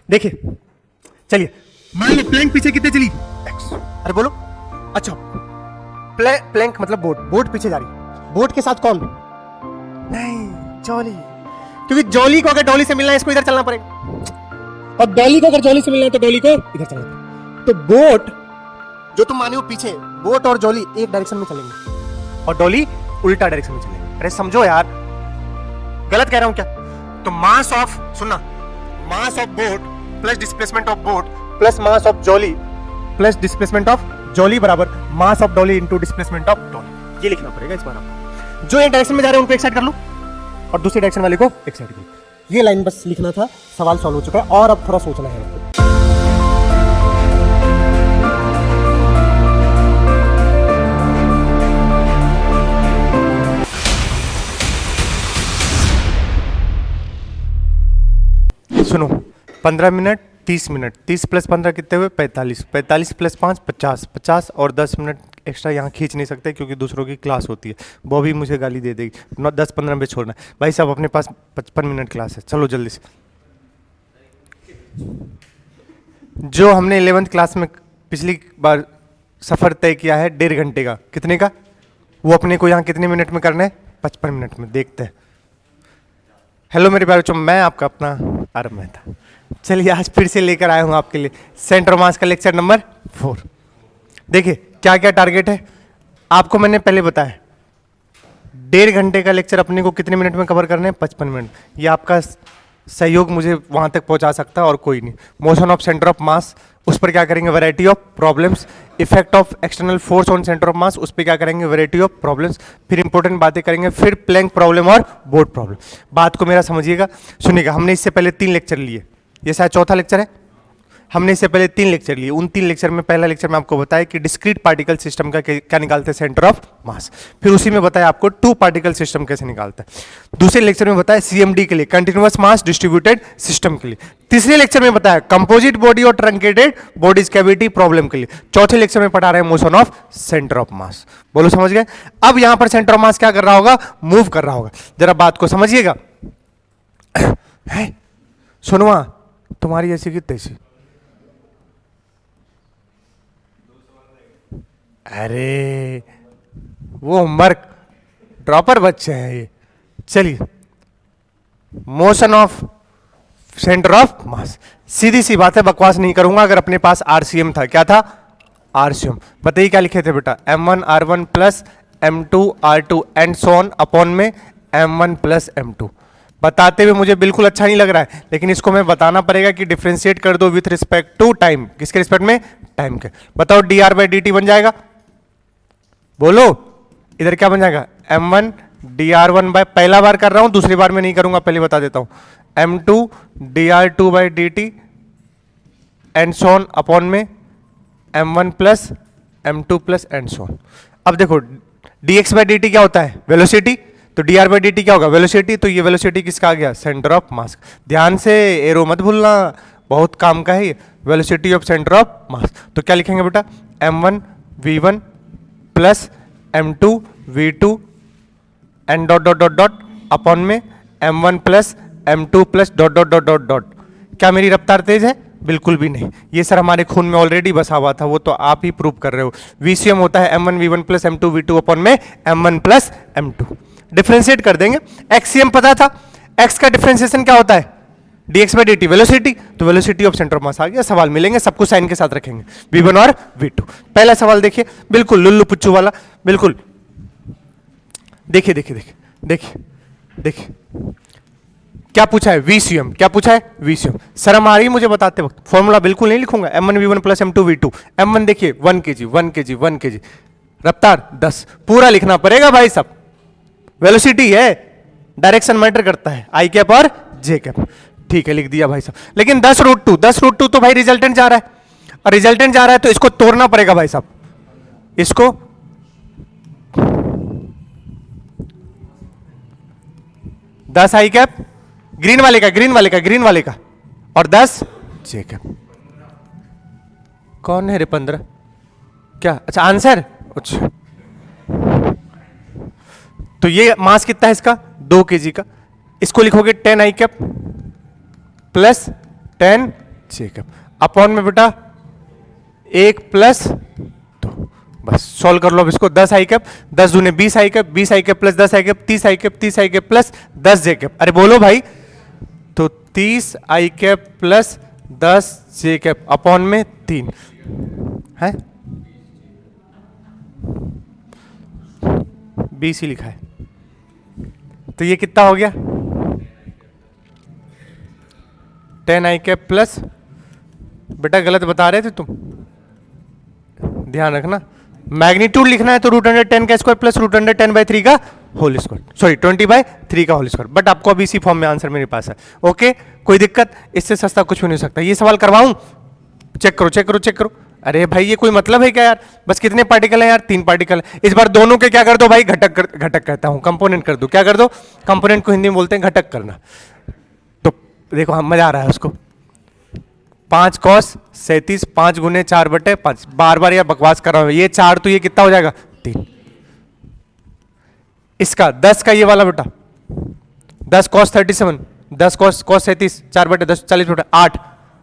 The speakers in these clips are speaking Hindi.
देखिए चलिए, मान लो प्लैंक पीछे कितने चली x। अरे बोलो। अच्छा, प्लैंक मतलब बोट, बोट पीछे जा रही, बोट के साथ कौन? नहीं, जॉली, क्योंकि जॉली को अगर डॉली से मिलना है इसको इधर चलना पड़ेगा, और डॉली को अगर जॉली से मिलना है तो डॉली को इधर चलना पड़ेगा। तो बोट जो तुम माने हो पीछे, बोट और जॉली एक डायरेक्शन में चलेंगे और डॉली उल्टा डायरेक्शन में चलेंगे। अरे समझो यार, गलत कह रहा हूं क्या? तो मास ऑफ, सुनना, mass of boat plus displacement of boat plus mass of jolly plus displacement of jolly बराबर mass of dolly into displacement of Dolly. ये लिखना पड़ेगा इस बार आपको। जो एक डायरेक्शन में जा रहे हैं उनको एक साइड कर लो और दूसरी डायरेक्शन वाले को एक साइड कर लो। ये लाइन बस लिखना था, सवाल सॉल्व हो चुका है और अब थोड़ा सोचना है आपको। सुनो, 15 मिनट 30 मिनट, 30 प्लस 15 कितने हुए? 45, 45 प्लस 5 50, 50 और 10 मिनट एक्स्ट्रा यहाँ खींच नहीं सकते क्योंकि दूसरों की क्लास होती है, वो भी मुझे गाली दे देगी। 10-15 पे छोड़ना है भाई साहब, अपने पास 55 मिनट क्लास है, चलो जल्दी से। जो हमने 11th क्लास में पिछली बार सफ़र तय किया है 1.5 घंटे का, कितने का? वो अपने को यहाँ कितने मिनट में करना है? 55 मिनट में। देखते हैं। हेलो मेरे प्यारे बच्चों, मैं आपका अपना आरव मेहता। चलिए आज फिर से लेकर आया हूँ आपके लिए सेंटर मास का लेक्चर नंबर 4। देखिए क्या क्या टारगेट है आपको मैंने पहले बताया। 1.5 घंटे का लेक्चर अपने को कितने मिनट में कवर करना है? 55 मिनट। ये आपका सहयोग मुझे वहाँ तक पहुँचा सकता है और कोई नहीं। मोशन ऑफ सेंटर ऑफ मास, उस पर क्या करेंगे? Variety of problems. Effect of external force on centre of मास, उस पर क्या करेंगे? Variety of problems. फिर इंपॉर्टेंट बातें करेंगे, फिर प्लैंक प्रॉब्लम और बोर्ड प्रॉब्लम। बात को मेरा समझिएगा, सुनिएगा। हमने इससे पहले 3 लेक्चर लिए, ये शायद चौथा लेक्चर है। हमने इससे पहले 3 लेक्चर लिए। उन 3 लेक्चर में पहला लेक्चर में आपको बताया कि डिस्क्रीट पार्टिकल सिस्टम का क्या निकालते हैं? सेंटर ऑफ मास। फिर उसी में बताया आपको 2 पार्टिकल सिस्टम कैसे निकालता है। दूसरे लेक्चर में बताया सीएमडी के लिए, कंटिन्यूअस मास डिस्ट्रीब्यूटेड सिस्टम के लिए। तीसरे लेक्चर में बताया कंपोजिट बॉडी और ट्रंकेटेड बॉडीज कैविटी प्रॉब्लम के लिए। चौथे लेक्चर में पढ़ा रहे हैं मोशन ऑफ सेंटर ऑफ मास। बोलो समझ गए? अब यहां पर सेंटर ऑफ मास क्या कर रहा होगा? मूव कर रहा होगा। जरा बात को समझिएगा। सुनवा, तुम्हारी ऐसी की तैसी। अरे वो होमवर्क ड्रॉपर बच्चे हैं ये। चलिए, motion of centre of mass, सीधी सी बात है, बकवास नहीं करूंगा। अगर अपने पास आरसीएम था, क्या था? आरसीएम। बताइए क्या लिखे थे बेटा? m1 r1 plus m2 r2 and so on upon में m1 प्लस m2। बताते हुए मुझे बिल्कुल अच्छा नहीं लग रहा है, लेकिन इसको मैं बताना पड़ेगा कि डिफ्रेंशिएट कर दो विथ रिस्पेक्ट टू टाइम। किसके रिस्पेक्ट में? टाइम के। बताओ dr/dt बन जाएगा? बोलो, इधर क्या बन जाएगा? m1 dr1 बाय, पहला बार कर रहा हूं, दूसरी बार में नहीं करूंगा, पहले बता देता हूं, m2 dr2/dt and so on upon में m1 plus m2 plus and so on. अब देखो dx/dt क्या होता है? वेलोसिटी। तो dr/dt क्या होगा? वेलोसिटी। तो ये वेलोसिटी किसका आ गया? सेंटर ऑफ मास। ध्यान से एरो मत भूलना, बहुत काम का है ये। Velocity of centre of mass. तो क्या लिखेंगे बेटा? m1 v1 plus m2 v2 and dot dot dot dot upon में m1 plus m2 plus dot dot dot dot dot. क्या मेरी रफ्तार तेज है? बिल्कुल भी नहीं। ये सर हमारे खून में ऑलरेडी बसा हुआ था, वो तो आप ही प्रूव कर रहे हो। VCM होता है m1 v1 plus m2 v2 upon में m1 प्लस m2। डिफ्रेंशिएट कर देंगे। XCM पता था, x का डिफ्रेंशिएशन क्या होता है? dx/dt velocity. तो velocity of centre of mass आ गया। सवाल मिलेंगे, सबको साइन के साथ रखेंगे, v1 और v2। पहला सवाल देखिए, बिल्कुल लुल्लू पुच्चू वाला, बिल्कुल। देखिए देखिए देखिए देखिए देखिए, क्या पूछा है? VCM। क्या पूछा है? VCM। शर्म आ रही है मुझे बताते वक्त, फॉर्मूला बिल्कुल नहीं लिखूंगा। m1 v1 plus m2 v2। m1 देखिए 1 kg 1 kg 1 kg, रफ्तार 10। पूरा लिखना पड़ेगा भाई साहब। वेलोसिटी है, डायरेक्शन मैटर करता है, आई कैप और जे कैप। ठीक है, लिख दिया भाई साहब। लेकिन 10√2, 10√2 तो भाई रिजल्टेंट जा रहा है, और रिजल्टेंट जा रहा है तो इसको तोड़ना पड़ेगा भाई साहब। इसको 10 आई कैप, ग्रीन वाले का, ग्रीन वाले का, ग्रीन वाले का, और 10 जे कैप। कौन है रे 15? क्या? अच्छा आंसर। अच्छा, तो ये मास कितना है इसका? 2 kg का। इसको लिखोगे 10 आई कैप प्लस 10 जे कैप अपॉन में बेटा 1 प्लस 2, बस सॉल्व कर लो अब इसको। 10 आई कैप 10 दूने 20 आई कैप 20 आई कैप प्लस 10 आई कैप 30 आई कैप 30 आई कैप प्लस 10 जे कैप। अरे बोलो भाई, तो 30 आई कैप प्लस 10 जे कैप अपॉन में 3 है, 20 ही लिखा है। तो ये कितना हो गया 10 आई कैप प्लस, बेटा गलत बता रहे थे तुम, ध्यान रखना। मैग्नीट्यूड लिखना है तो √10 का स्क्वायर प्लस √10/3 का होल स्क्वायर, सॉरी 20/3 का होल स्क्वायर। बट आपको अभी इसी फॉर्म में आंसर मेरे पास है। ओके, कोई दिक्कत, इससे सस्ता कुछ भी नहीं हो सकता। ये सवाल करवाऊं, चेक करो चेक करो चेक करो। अरे भाई ये कोई मतलब है क्या यार, बस कितने पार्टिकल हैं यार, 3 पार्टिकल। इस बार दोनों के क्या कर दो भाई, घटक कहता हूं, कंपोनेंट कर दो। क्या कर दो, कंपोनेंट को हिंदी में बोलते हैं घटक करना। तो देखो हम मजा आ रहा है उसको। 5 cos 37 5 गुने 4/5, बार बार यार बकवास कर रहा हूं। ये 4 तो ये कितना हो जाएगा 3। इसका 10 का ये वाला बेटा 10 cos 37 10 cos 37 4/10 40/8,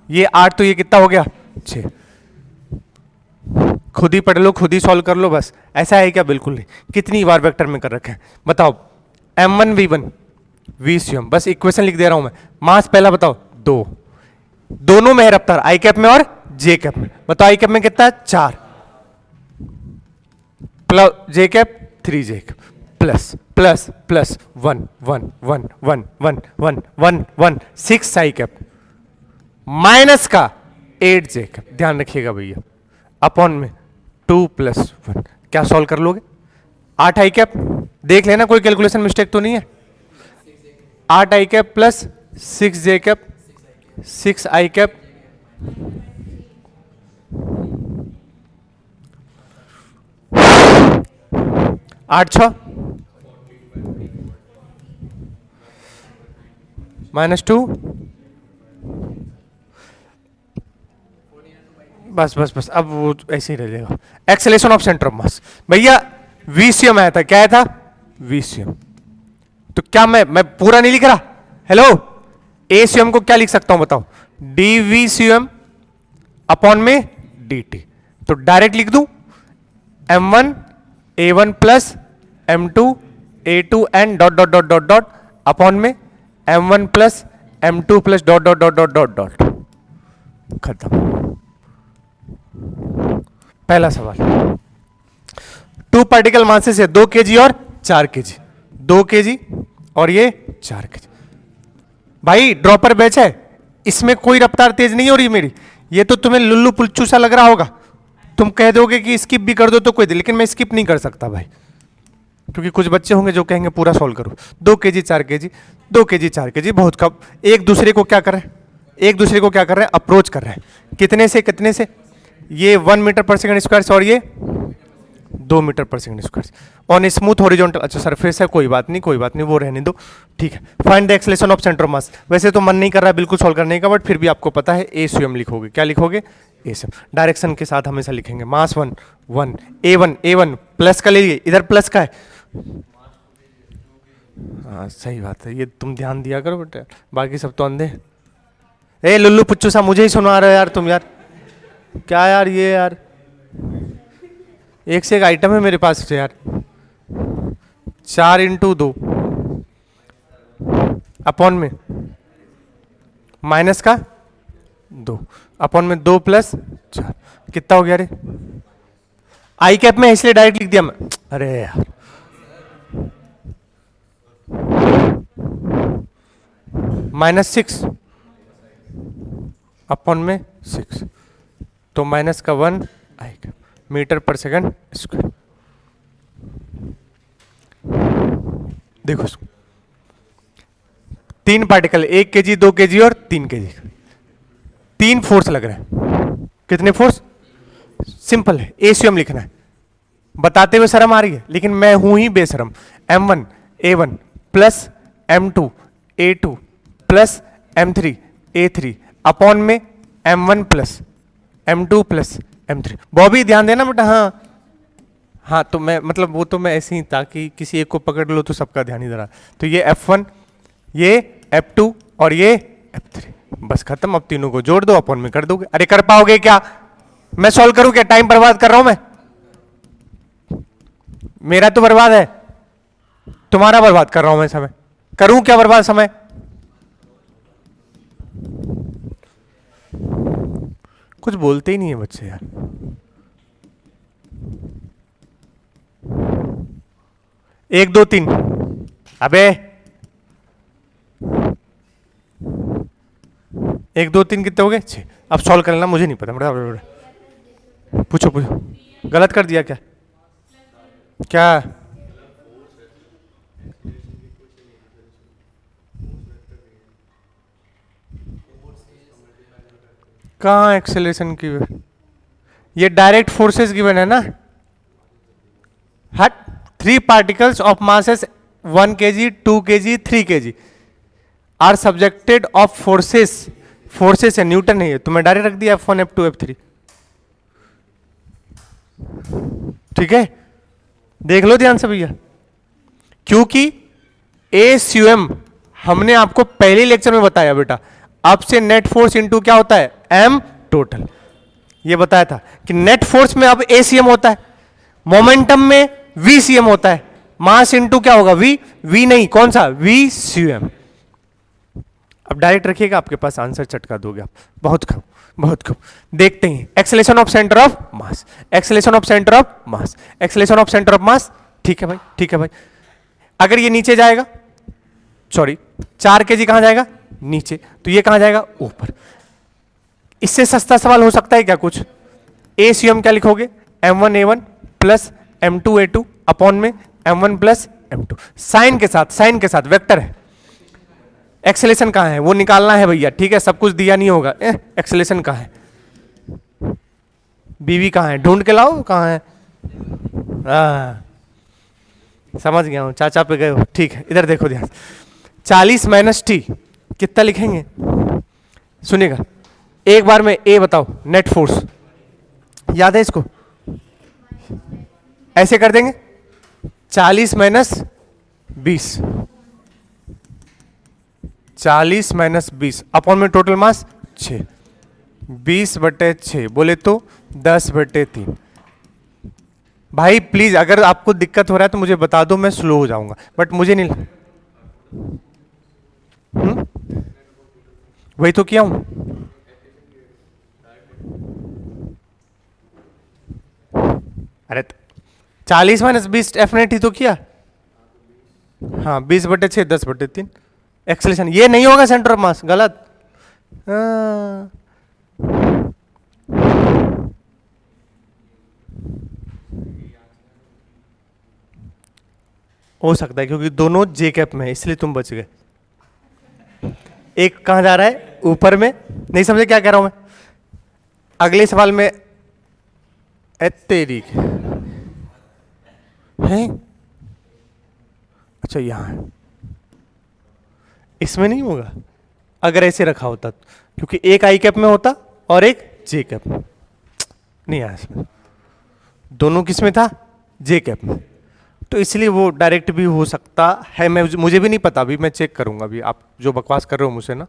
ये 8 तो ये कितना हो गया 6। खुद ही पढ़ लो, खुद ही सॉल्व कर लो बस। ऐसा है क्या, बिल्कुल नहीं। कितनी बार वेक्टर में कर रखे हैं बताओ। m1 v1 VCM, बस इक्वेशन लिख दे रहा हूं मैं। मास पहला बताओ 2, दोनों में है रफ्तार, आई कैप में और जे कैप में। बताओ आई कैप में कितना है 4 प्लस जे कैप 3 जे कैप प्लस प्लस प्लस 1 1 1 1 1 1 1 1 6 आई कैप माइनस का 8 जे कैप, ध्यान रखिएगा भैया, अपॉन में 2 + 1। क्या सॉल्व कर लोगे, 8 आई कैप, देख लेना कोई कैलकुलेशन मिस्टेक तो नहीं है। 8 आई कैप प्लस 6 जे कैप 6 आई कैप -8 -2, बस बस बस, अब वो ऐसे ही रह जाएगा। एक्सेलेरेशन ऑफ सेंटर ऑफ मास भैया VCM आया था, क्या आया था VCM। तो क्या मैं पूरा नहीं लिख रहा, हेलो ACM को क्या लिख सकता हूं बताओ, DVCM अपॉन में DT। तो डायरेक्ट लिख दूं M1 A1 plus M2 A2 and dot dot dot dot dot upon में M1 plus M2 plus dot dot dot dot dot dot, खत्म। पहला सवाल, 2 पार्टिकल मासेस है 2 kg और 4 kg, 2 kg और ये 4 kg। भाई ड्रॉपर बैच है, इसमें कोई रफ्तार तेज नहीं हो रही मेरी। ये तो तुम्हें लुल्लू पुल्चू सा लग रहा होगा, तुम कह दोगे कि स्किप भी कर दो तो कोई, लेकिन मैं स्किप नहीं कर सकता भाई, क्योंकि कुछ बच्चे होंगे जो कहेंगे पूरा सॉल्व करो। 2 kg 4 kg 2 kg 4 kg बहुत कम। एक दूसरे को क्या कर रहे हैं, एक दूसरे को क्या कर रहे हैं, अप्रोच कर रहे हैं। कितने से कितने से, ये 1 मीटर पर सेकंड स्क्वायर और ये 2 मीटर पर second square on smooth horizontal. अच्छा सरफेस है, कोई बात नहीं कोई बात नहीं, वो रहने दो, ठीक है। Find the acceleration of centre of मास। वैसे तो मन नहीं कर रहा है बिल्कुल सॉल्व करने का, बट फिर भी आपको पता है ACM लिखोगे। क्या लिखोगे, ACM। डायरेक्शन के साथ हमेशा लिखेंगे। मास 1 1 A1 प्लस का लीजिए, इधर प्लस का है। हाँ सही बात है, ये तुम ध्यान दिया करो बेटा, बाकी सब तो अंधे। ए लुल्लू पुच्चू सा मुझे ही सुना रहे हो यार तुम यार, क्या यार ये यार, एक से एक आइटम है मेरे पास से यार। 4 × 2 अपॉन में माइनस का 2 अपॉन में 2 + 4, कितना हो गया रे। आई कैप में इसलिए डायरेक्ट लिख दिया मैं, अरे यार -6 अपॉन में 6, तो माइनस का 1 आई कैप मीटर पर सेकंड स्क्वायर। देखो 3 पार्टिकल 1 kg 2 kg और 3 kg, 3 फोर्स लग रहे हैं। कितने फोर्स, सिंपल है, ACM लिखना है। बताते हुए शर्म आ रही है, लेकिन मैं हूं ही बेशरम। M1 A1 plus M2 A2 plus M3 A3 upon में M1 plus M2 plus M3। Bobby ध्यान देना बेटा, हाँ हाँ, तो मैं मतलब वो तो मैं ऐसे ही, ताकि किसी एक को पकड़ लो तो सबका ध्यान इधर आ। तो ये F1 ये F2 और ये F3, बस खत्म, अब तीनों को जोड़ दो, अपॉन में कर दोगे। अरे कर पाओगे क्या? मैं सॉल्व करूं क्या? टाइम बर्बाद कर रहा हूं मैं? मेरा तो बर्बाद है, तुम्हारा बर्बाद कर रहा हूं मैं समय। करूं क्या बर्बाद समय? कुछ बोलते ही नहीं है बच्चे यार। एक दो तीन, अबे एक दो तीन कितने हो गए? 6। अब सॉल्व कर लेना, मुझे नहीं पता। बड़ा पूछो पूछो, गलत कर दिया क्या? क्या? कहाँ एक्सेलरेशन की? ये डायरेक्ट फोर्सेस गिवन है ना। हट, 3 particles of masses 1 kg, 2 kg, 3 kg are subjected of forces. Forces है, न्यूटन है ये, तो मैं डायरेक्ट रख दिया F1 F2 F3। ठीक है, देख लो ध्यान से भैया, क्योंकि ACUM हमने आपको पहले लेक्चर में बताया बेटा, अब से नेट फोर्स इनटू क्या होता है? M total. ये बताया था कि नेट फोर्स में अब ACM होता है, मोमेंटम में VCM होता है, मास इनटू क्या होगा? V नहीं, कौन सा? VCM। अब डायरेक्ट रखिएगा, आपके पास आंसर चटका दोगे आप। बहुत कम, बहुत कम। देखते हैं, acceleration of centre of mass, acceleration of centre of mass, acceleration of centre of मास। ठीक है भाई, ठीक है भाई। अगर ये नीचे जाएगा, सॉरी 4 kg कहां जाएगा? नीचे, तो ये कहां जाएगा? ऊपर। इससे सस्ता सवाल हो सकता है क्या कुछ? ACM क्या लिखोगे? M1A1 प्लस M2A2 अपॉन में M1 प्लस M2, साइन के साथ, साइन के साथ वेक्टर है। एक्सेलेरेशन कहां है वो निकालना है भैया, ठीक है? सब कुछ दिया नहीं होगा। एक्सेलेरेशन कहां है? बीवी कहां है? ढूंढ के लाओ, कहां है? समझ गया हूं, चाचा पे गए हो। ठीक है, इधर देखो ध्यान। 40 माइनस टी कितना लिखेंगे? सुनिएगा एक बार में। ए बताओ, नेट फोर्स याद है इसको? ऐसे कर देंगे, 40 माइनस 20, 40 माइनस 20 अपॉन में टोटल मास 6, 20/6 बोले तो 10/3। भाई प्लीज अगर आपको दिक्कत हो रहा है तो मुझे बता दो, मैं स्लो हो जाऊंगा, बट मुझे नहीं। वही तो किया हूं। अरे 40 माइनस 20 डेफिनेट ही तो किया। हाँ 20/6 10/3 एक्सेलेरेशन। ये नहीं होगा सेंटर ऑफ मास, गलत। हो सकता है क्योंकि दोनों जे कैप में है, इसलिए तुम बच गए। एक कहां जा रहा है? ऊपर में। नहीं समझे क्या कह रहा हूं मैं? अगले सवाल में तेरी है, अच्छा यहां है, इसमें नहीं होगा अगर ऐसे रखा होता, क्योंकि एक आई कैप में होता और एक जे कैप में। नहीं आया इसमें, दोनों किस में था? जे कैप में, तो इसलिए वो डायरेक्ट भी हो सकता है। मैं मुझे भी नहीं पता, अभी मैं चेक करूंगा। अभी आप जो बकवास कर रहे हो मुझसे ना,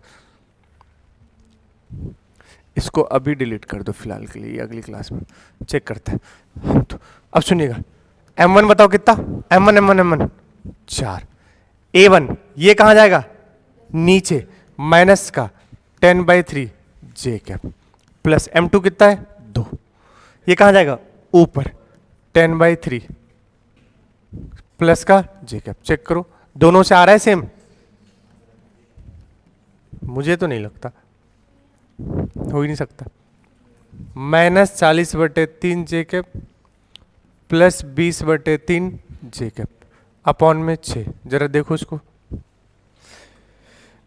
इसको अभी डिलीट कर दो फिलहाल के लिए, अगली क्लास में चेक करते हैं। तो अब सुनिएगा, M1 बताओ कितना? M1 4, A1 ये कहां जाएगा? नीचे, माइनस का 10/3 जे कैप प्लस M2 कितना है? 2, ये कहां जाएगा? ऊपर 10/3 प्लस का जे कैप। चेक करो दोनों से आ रहा है सेम? मुझे तो नहीं लगता, हो ही नहीं सकता। -40/3 जे कैप प्लस 20/3 जे कैप अपॉन में 6। जरा देखो इसको,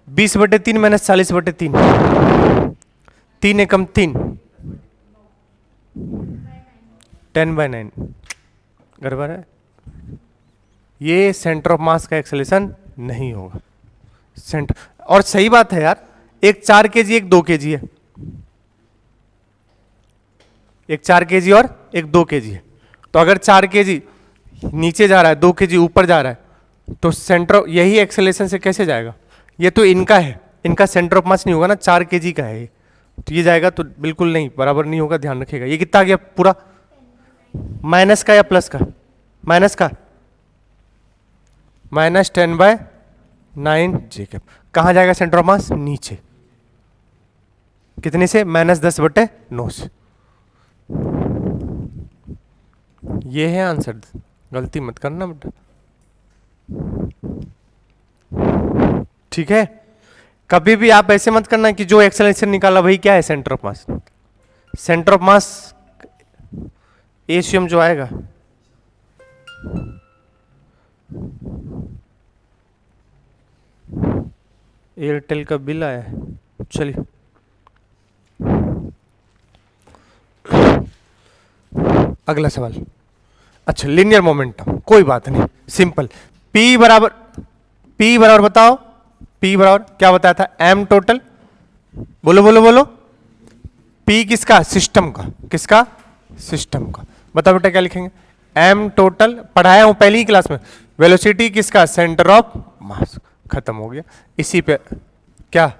20/3 माइनस 40/3, 3 एकम 3, 10/9। गड़बड़ है, ये सेंटर ऑफ मास का एक्सेलेरेशन नहीं होगा। सेंटर, और सही बात है यार, एक 4 kg एक 2 kg है, एक 4 kg और एक 2 kg है। तो अगर 4 kg नीचे जा रहा है, 2 kg ऊपर जा रहा है, तो सेंटर यही एक्सेलेरेशन से कैसे जाएगा? ये तो इनका है, इनका सेंटर ऑफ मास नहीं होगा ना, 4 kg का है ये, तो ये जाएगा तो बिल्कुल नहीं, बराबर नहीं होगा, ध्यान रखिएगा। ये कितना आ गया पूरा, माइनस का या प्लस का, माइनस का, -10/9 जेकब। कहाँ जाएगा सेंटर ऑफ मास, नीचे, कितने से, -10/9 से। ये है आंसर, गलती मत करना बेटा, ठीक है। कभी भी आप ऐसे मत करना कि जो एक्सेलरेशन निकाला वही क्या है, centre of mass. Centre of mass एशियम जो आएगा, एयरटेल का बिल आया है, चलिए अगला सवाल। अच्छा, लीनियर मोमेंटम, कोई बात नहीं, सिंपल। P बराबर बताओ, P बराबर क्या बताया था, m टोटल, बोलो बोलो बोलो, P किसका, सिस्टम का, किसका, सिस्टम का। बताओ बेटा क्या लिखेंगे, m टोटल, पढ़ाया हूं पहली ही क्लास में। वेलोसिटी किसका, सेंटर ऑफ मास, खत्म हो गया। इसी पे क्या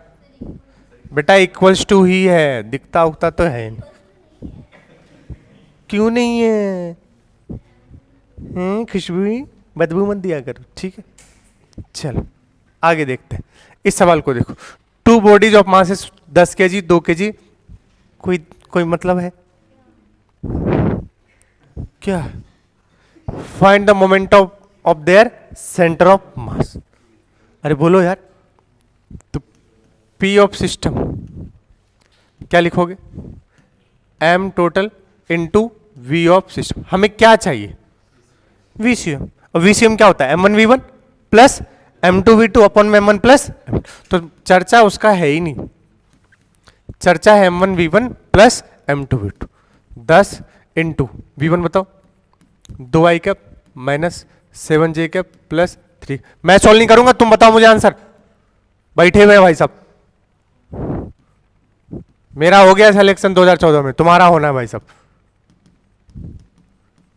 बेटा, इक्वल्स टू ही है, दिखता उगता तो है नहीं। क्यों नहीं है, खुशबू बदबू मत दिया करो, ठीक है। चलो आगे देखते हैं, इस सवाल को देखो। 2 bodies of masses 10 kg 2 kg, कोई मतलब है क्या, find the moment of their centre of मास। अरे बोलो यार, तो P ऑफ सिस्टम क्या लिखोगे, m total into V of system. हमें क्या चाहिए, VCM, और VCM क्या होता है, m1v1 प्लस m2v2 अपॉन में m1 प्लस, तो चर्चा उसका है ही नहीं, चर्चा है m1v1 plus m2v2। 10 into v1 बताओ, 2i cap -7j cap plus 3। मैं सॉल्व नहीं करूंगा, तुम बताओ मुझे आंसर, बैठे हुए भाई साहब। मेरा हो गया सिलेक्शन 2014 में, तुम्हारा होना है भाई साहब।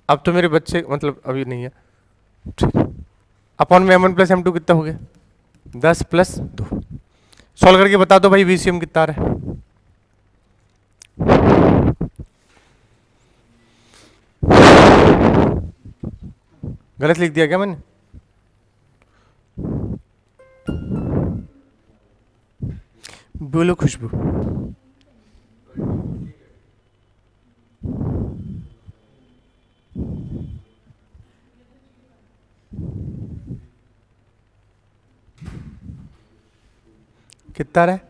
अब तो मेरे बच्चे मतलब अभी नहीं है, अपॉन में m1 प्लस m2 कितना हो गया, 10 + 2। सॉल्व करके बता दो भाई VCM कितना आ रहा है। गलत लिख दिया क्या मैंने, बोलो खुशबू। कितना रहा है,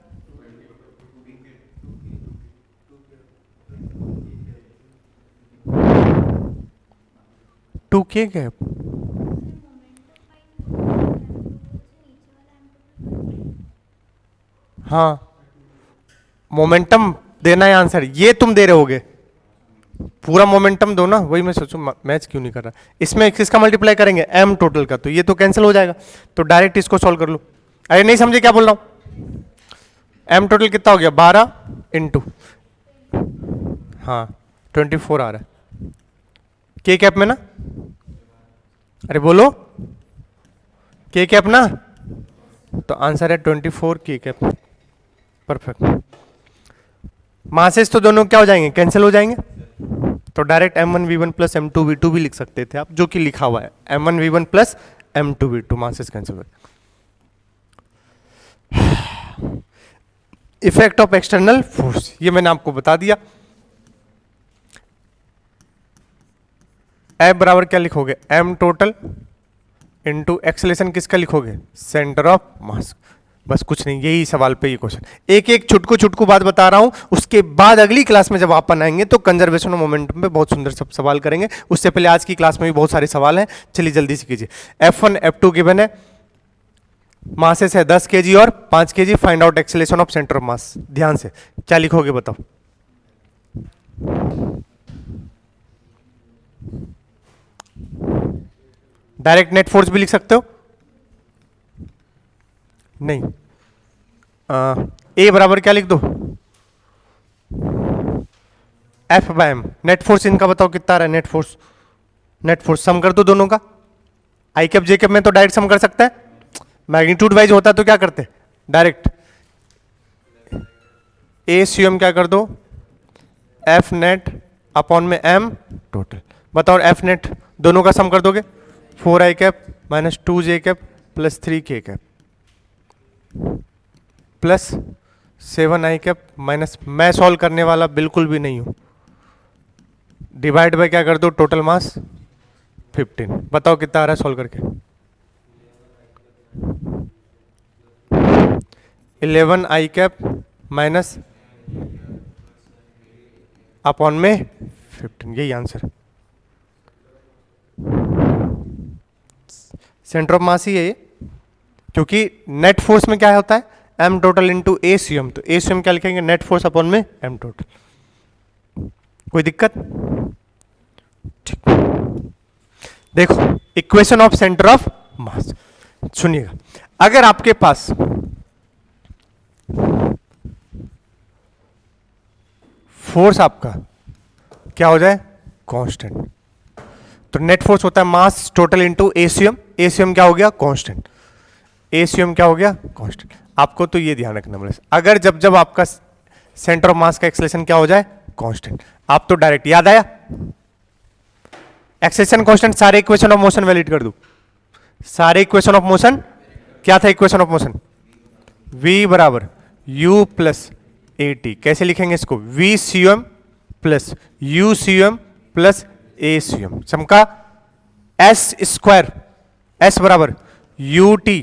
टू के गैप, हाँ मोमेंटम देना है आंसर, ये तुम दे रहे होगे, पूरा मोमेंटम दो ना, वही मैं सोचूं मैच क्यों नहीं कर रहा। इसमें किसका मल्टीप्लाई करेंगे, m टोटल का, तो ये तो कैंसिल हो जाएगा, तो डायरेक्ट इसको सॉल्व कर लो। अरे नहीं समझे क्या बोल रहा हूं, m टोटल कितना हो गया, 12 इंटू, हाँ 24 आ रहा है के कैप में ना, अरे बोलो के कैप ना, तो आंसर है 24 के कैप, परफेक्ट। मासेस तो दोनों क्या हो जाएंगे, कैंसिल हो जाएंगे, तो डायरेक्ट m1v1 प्लस m2v2 भी लिख सकते थे आप, जो कि लिखा हुआ है m1v1 plus m2v2, masses cancel हो। इफेक्ट ऑफ एक्सटर्नल फोर्स, ये मैंने आपको बता दिया। F बराबर क्या लिखोगे, m टोटल इंटू एक्सेलेरेशन किसका लिखोगे, सेंटर ऑफ मास। बस कुछ नहीं, यही सवाल पे ये क्वेश्चन, एक एक छुटकू बात बता रहा हूं। उसके बाद अगली क्लास में जब अपन आएंगे तो कंजर्वेशन ऑफ मोमेंटम पे बहुत सुंदर सब सवाल करेंगे। उससे पहले आज की क्लास में भी बहुत सारे सवाल हैं, चलिए जल्दी से कीजिए। F1 F2 गिवन है, मासेस है 10 kg और 5 kg, find out acceleration of centre of मास। ध्यान से क्या लिखोगे बताओ, डायरेक्ट नेट फोर्स भी लिख सकते हो, नहीं ए बराबर क्या लिख दो, F/m। नेट फोर्स इनका बताओ कितना आ रहा है, नेट फोर्स सम कर दो दोनों का, आई कैप जे कैप में तो डायरेक्ट सम कर सकता है, मैग्नीट्यूड वाइज होता तो क्या करते डायरेक्ट, ए सी एम क्या कर दो, एफ नेट अपॉन में एम टोटल। बताओ एफ नेट दोनों का सम कर दोगे, 4i cap minus 2j cap plus 3k cap plus 7i cap minus, मैं सॉल्व करने वाला बिल्कुल भी नहीं हूं, डिवाइड बाय क्या कर दो, टोटल मास 15। बताओ कितना आ रहा है सॉल्व करके, 11i कैप माइनस अपॉन में 15, यही आंसर। सेंटर ऑफ मास ही है ये, क्योंकि नेट फोर्स में क्या होता है, एम टोटल इंटू ए सी एम, तो ए सी एम क्या लिखेंगे, नेट फोर्स अपॉन में एम टोटल। कोई दिक्कत? ठीक, देखो इक्वेशन ऑफ सेंटर ऑफ मास सुनिएगा, अगर आपके पास फोर्स आपका क्या हो जाए, कांस्टेंट, तो नेट फोर्स होता है mass total into ACM, ACM क्या हो गया, कांस्टेंट, एसीएम क्या हो गया, कांस्टेंट। आपको तो ये ध्यान रखना पड़ेगा, अगर जब जब आपका सेंटर ऑफ मास का एक्सेलरेशन क्या हो जाए, कांस्टेंट, आप तो डायरेक्ट याद आया, एक्सेलरेशन कांस्टेंट, सारे इक्वेशन ऑफ मोशन वैलिड कर दो, सारे इक्वेशन ऑफ मोशन क्या था, इक्वेशन ऑफ मोशन v बराबर u प्लस ए टी, कैसे लिखेंगे इसको, v c m plus u C m plus a C m, समका s स्क्वायर, s बराबर u t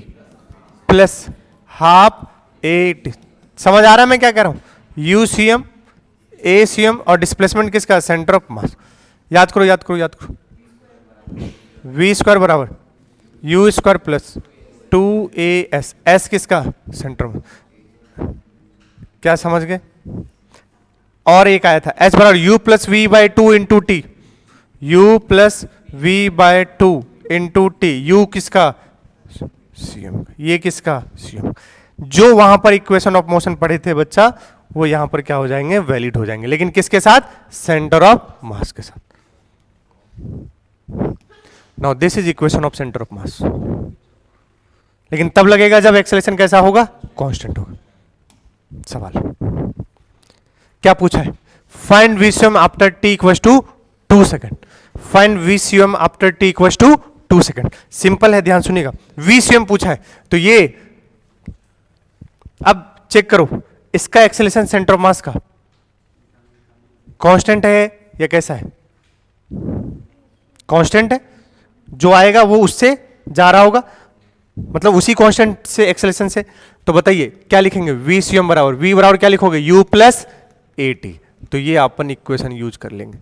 plus half a t. समझ आ रहा है मैं क्या कह रहा हूं, u C M A C M और डिस्प्लेसमेंट किसका, सेंटर ऑफ मास। याद करो याद करो याद करो, v स्क्वायर बराबर u square plus 2as, s किसका, सेंटर में, क्या समझ गए। और एक आया था s बराबर u plus V by two into T, U plus V by two into T, U किसका, सीएम, ये किसका, सीएम। जो वहां पर इक्वेशन ऑफ मोशन पढ़े थे बच्चा, वो यहां पर क्या हो जाएंगे, वैलिड हो जाएंगे, लेकिन किसके साथ, सेंटर ऑफ मास के साथ। Now this is equation of centre of मास, लेकिन तब लगेगा जब एक्सेलरेशन कैसा होगा, कांस्टेंट होगा। सवाल क्या पूछा है, find VCM after t equals to 2 second, find VCM after t equals to 2 second. Simple है, ध्यान सुनिएगा, VCM पूछा है तो ये, अब चेक करो इसका एक्सेलरेशन सेंटर ऑफ मास का कांस्टेंट है या कैसा है, कांस्टेंट है, जो आएगा वो उससे जा रहा होगा, मतलब उसी कांस्टेंट से, एक्सेलरेशन से। तो बताइए क्या लिखेंगे, VCM बराबर, V बराबर क्या लिखोगे, U प्लस ए टी, तो ये अपन इक्वेशन यूज कर लेंगे।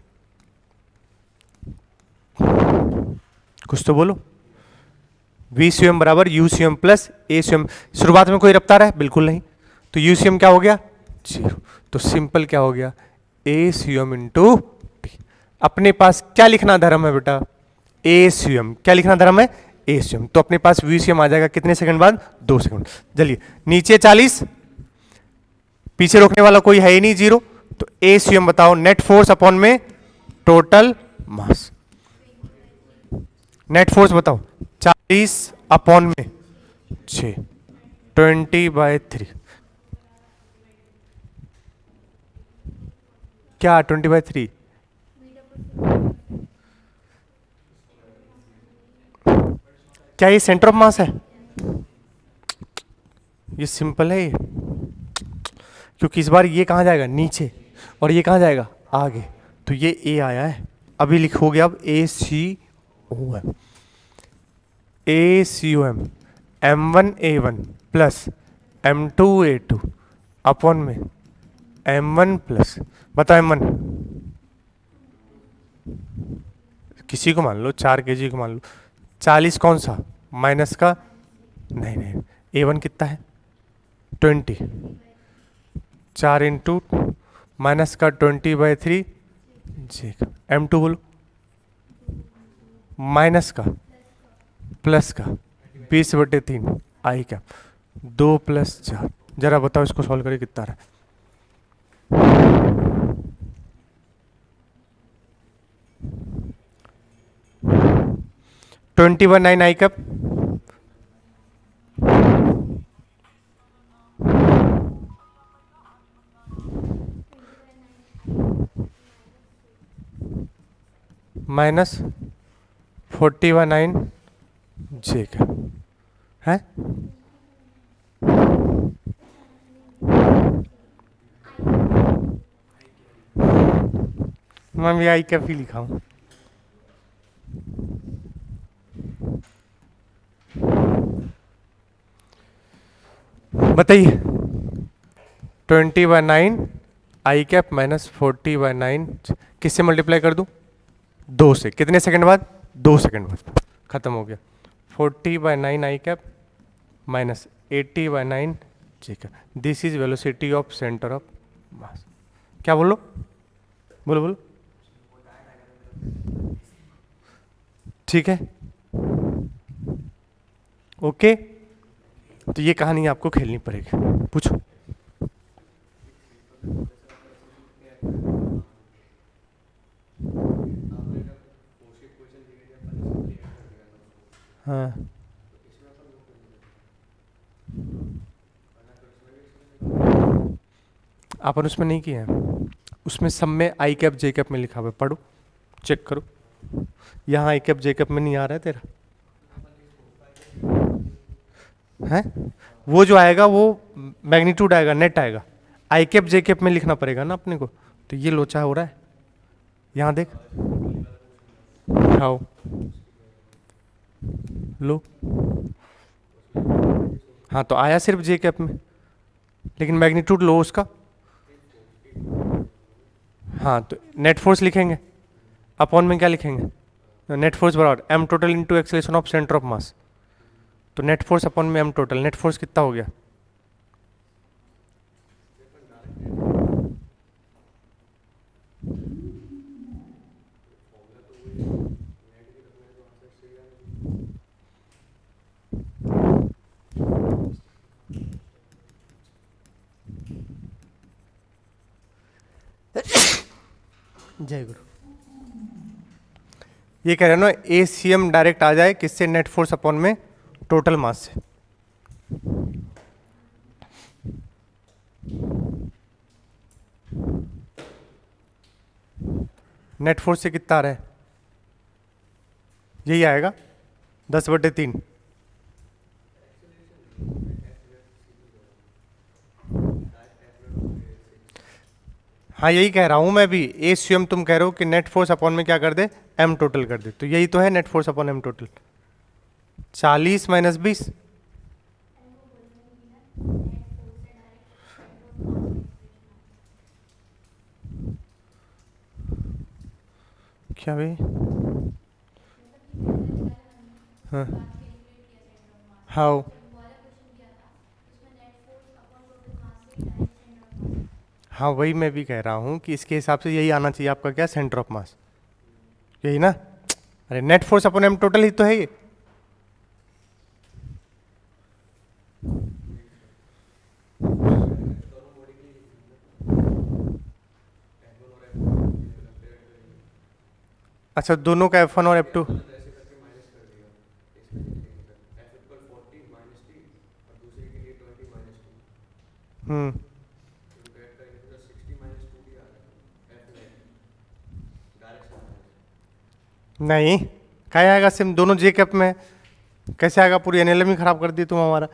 कुछ तो बोलो, VCM बराबर UCM प्लस ACM, शुरुआत में कोई रफ्तार है, बिल्कुल नहीं, तो UCM क्या हो गया, 0, तो सिंपल क्या हो गया, ACM इंटू टी। अपने पास क्या लिखना धर्म है बेटा, ACM, क्या लिखना धर्म है, ACM, तो अपने पास VCM आ जाएगा कितने सेकंड बाद, 2 सेकंड। चलिए नीचे 40, पीछे रोकने वाला कोई है ही नहीं, 0, तो ACM बताओ, नेट फोर्स अपॉन में टोटल मास, नेट फोर्स बताओ, 40 अपॉन में 6, 20/3, क्या 20/3, क्या ये सेंटर ऑफ मास है, ये सिंपल है ये, क्योंकि इस बार ये कहाँ जाएगा, नीचे, और ये कहाँ जाएगा, आगे, तो ये A आया है, अभी लिखोगे अब ACOM, ACOM M1A1 plus M2A2 upon में M1 प्लस, बताओ M1 किसी को मान लो, 4 kg को मान लो, 40 कौन सा, माइनस का, नहीं नहीं, A1 कितना है, 20, 4 इंटू माइनस का 20/3, M2 बोलो, माइनस का प्लस का 20/3 आई क्या, 2 + 4, जरा बताओ इसको सॉल्व करिए कितना रहा, 20/9 आई कप, माइनस 40/9 जे का है। मैं भी आई कैप ही लिखा हूँ। बताइए 20/9 आई कैप माइनस 40/9 किससे मल्टीप्लाई कर दूं? 2 से। कितने सेकंड बाद? 2 सेकंड बाद खत्म हो गया। 40/9 i cap minus 80/9 j cap. This is velocity of centre of mass. क्या बोलो बोलो बोलो। ठीक है ओके। तो ये कहानी आपको खेलनी पड़ेगी। पूछो। हाँ अपन उसमें नहीं किए हैं। उसमें सब में आई कैप जे कैप में लिखा हुआ है, पढ़ो चेक करो। यहाँ आई कैप जे कैप में नहीं आ रहा है तेरा है। वो जो आएगा वो मैग्नीट्यूड आएगा, नेट आएगा। आई कैप जे कैप में लिखना पड़ेगा ना अपने को। तो ये लोचा हो रहा है। यहाँ देख आओ लो। हाँ तो आया सिर्फ जे कैप में, लेकिन मैग्नीट्यूड लो उसका। हाँ तो नेट फोर्स लिखेंगे, अपॉन में क्या लिखेंगे? नेट फोर्स बराबर M total into acceleration of centre of mass. तो नेट फोर्स अपॉन में एम टोटल। नेट फोर्स कितना हो गया? जय गुरु। ये कह रहे हैं ना ए सी एम डायरेक्ट आ जाए किससे? नेट फोर्स अपॉन में टोटल मास से। नेट फोर्स से कितना आ रहा है? यही आएगा 10/3। हाँ यही कह रहा हूं मैं भी। ए सी एम तुम कह रहे हो कि नेट फोर्स अपॉन में क्या कर दे? एम टोटल कर दे। तो यही तो है net force upon M total. 40 minus 20। क्या भाई? हाँ हाउ? हाँ वही मैं भी कह रहा हूँ कि इसके हिसाब से यही आना चाहिए आपका। क्या? सेंटर ऑफ मास यही ना। अरे net force upon M total ही तो है ये। अच्छा दोनों का F1 और F2। हम्म नहीं क्या आएगा? सिम दोनों जे कैप में कैसे आएगा? पूरी एनएलएम ही खराब कर दी तुम हमारा।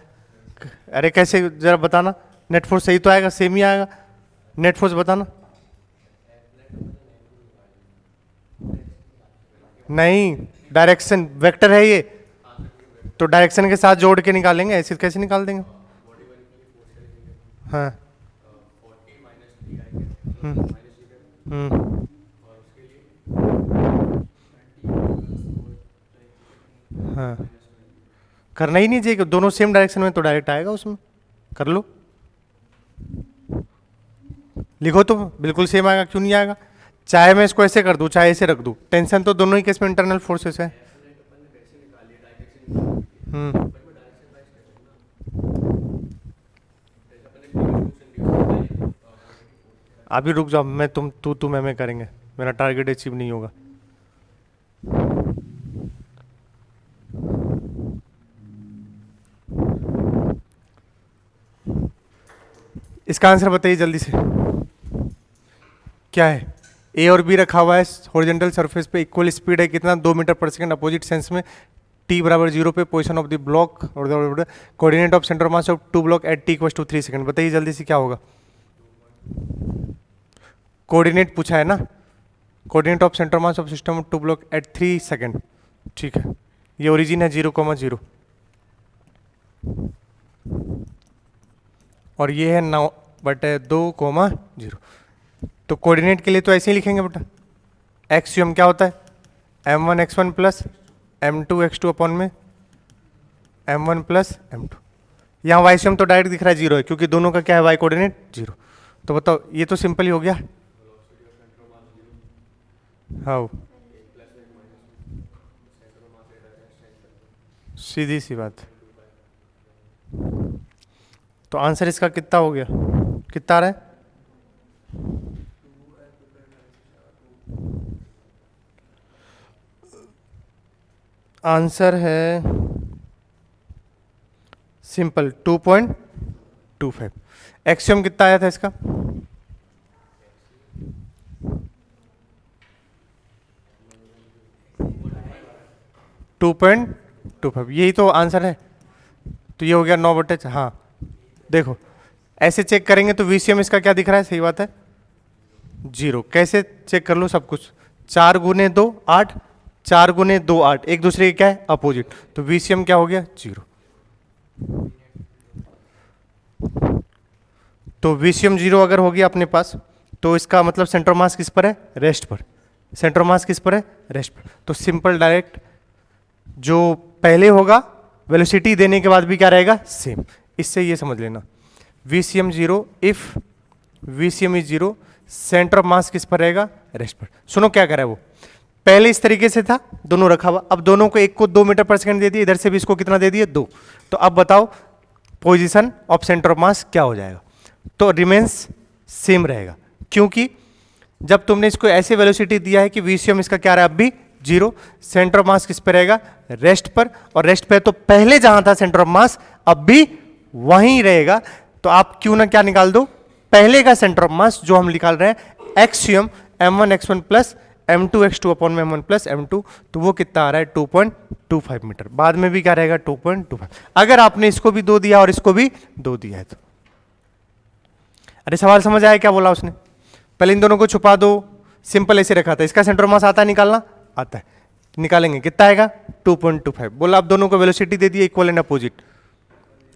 अरे कैसे जरा बताना। नेट फोर्स सही तो आएगा, सेम ही आएगा। नेट फोर्स बताना। नहीं डायरेक्शन वेक्टर है ये, तो डायरेक्शन के साथ जोड़ के निकालेंगे, ऐसे कैसे निकाल देंगे? हाँ हम्म हाँ करना ही नहीं चाहिए। दोनों सेम डायरेक्शन में तो डायरेक्ट आएगा उसमें। कर लो, लिखो तो बिल्कुल सेम आएगा। क्यों नहीं आएगा? चाहे मैं इसको ऐसे कर दूं चाहे ऐसे रख दूं, टेंशन तो दोनों ही केस में इंटरनल फोर्सेस है। हम्म अभी रुक जाओ, मैं तू मैं करेंगे। मेरा टारगेट अचीव नहीं होगा। इसका आंसर बताइए जल्दी से। क्या है? ए और बी रखा हुआ है हॉरिजॉन्टल सरफेस पे, इक्वल स्पीड है कितना 2 मीटर पर सेकंड अपोजिट सेंस में, टी बराबर 0 पे, पोजीशन ऑफ द ब्लॉक और coordinate of centre mass of two block at T equals to 3 second. बताइए जल्दी से क्या होगा। कोऑर्डिनेट पूछा है ना, coordinate of centre mass of system of two block at 3 second. ठीक है, ये ओरिजिन है 0,0 और ये है 9/2,0। तो कोऑर्डिनेट के लिए तो ऐसे ही लिखेंगे बेटा, एक्सियम क्या होता है m1 x1 plus m2 x2 upon में m1 प्लस m2। यहाँ वाईसियम तो डायरेक्ट दिख रहा है 0 है, क्योंकि दोनों का क्या है वाई कोऑर्डिनेट 0। तो बताओ ये तो सिंपल ही हो गया। हाँ, सीधी सी बात। तो आंसर इसका कितना हो गया, कितना आ रहा है? आंसर है सिंपल 2.25। एक्सियम कितना आया था इसका? टू पॉइंट 2.25, यही तो आंसर है। तो ये हो गया 9/4। हाँ देखो ऐसे चेक करेंगे तो वीसीएम इसका क्या दिख रहा है, सही बात है 0। कैसे चेक कर लो सब कुछ, 4 गुने 2 8, 4 गुने 2 8, एक दूसरे के क्या है अपोजिट। तो वीसीएम क्या हो गया 0। तो वीसीएम 0 अगर हो गया अपने पास, तो इसका मतलब सेंटर मास किस पर है, रेस्ट पर। सेंटर मास किस पर है, रेस्ट पर। तो सिंपल डायरेक्ट जो पहले होगा वेलोसिटी देने के बाद भी क्या रहेगा, सेम। इससे ये समझ लेना VCM 0 if VCM is 0, centre of मास किस पर रहेगा, रेस्ट पर। सुनो क्या कर रहा है वो, पहले इस तरीके से था दोनों रखा हुआ, अब दोनों को एक को 2 मीटर पर सेकंड दे दिए, इधर से भी इसको कितना दे दिए 2। तो अब बताओ position of centre of mass क्या हो जाएगा। तो रिमेंस सेम रहेगा, क्योंकि जब तुमने इसको ऐसे वेलोसिटी दिया है कि वीसीएम इसका क्या रहा है अब भी 0, सेंटर ऑफ मास किस पर रहेगा, रेस्ट पर। और रेस्ट पे तो पहले जहां था सेंटर ऑफ मास अब भी वहीं रहेगा। तो आप क्यों ना क्या निकाल दो, पहले का सेंटर ऑफ मास जो हम निकाल रहे हैं axiom m1 x1 plus m2 x2 upon में m1 प्लस m2, तो वो कितना आ रहा है 2.25 मीटर। बाद में भी क्या रहेगा 2.25, अगर आपने इसको भी 2 दिया और इसको भी 2 दिया है तो। अरे सवाल समझ आया क्या बोला उसने, पहले इन दोनों को छुपा दो, सिंपल ऐसे रखा था। इसका सेंटर ऑफ मास आता है निकालना, आता है, निकालेंगे कितना आएगा 2.25। बोला आप दोनों को velocity they the equal and opposite.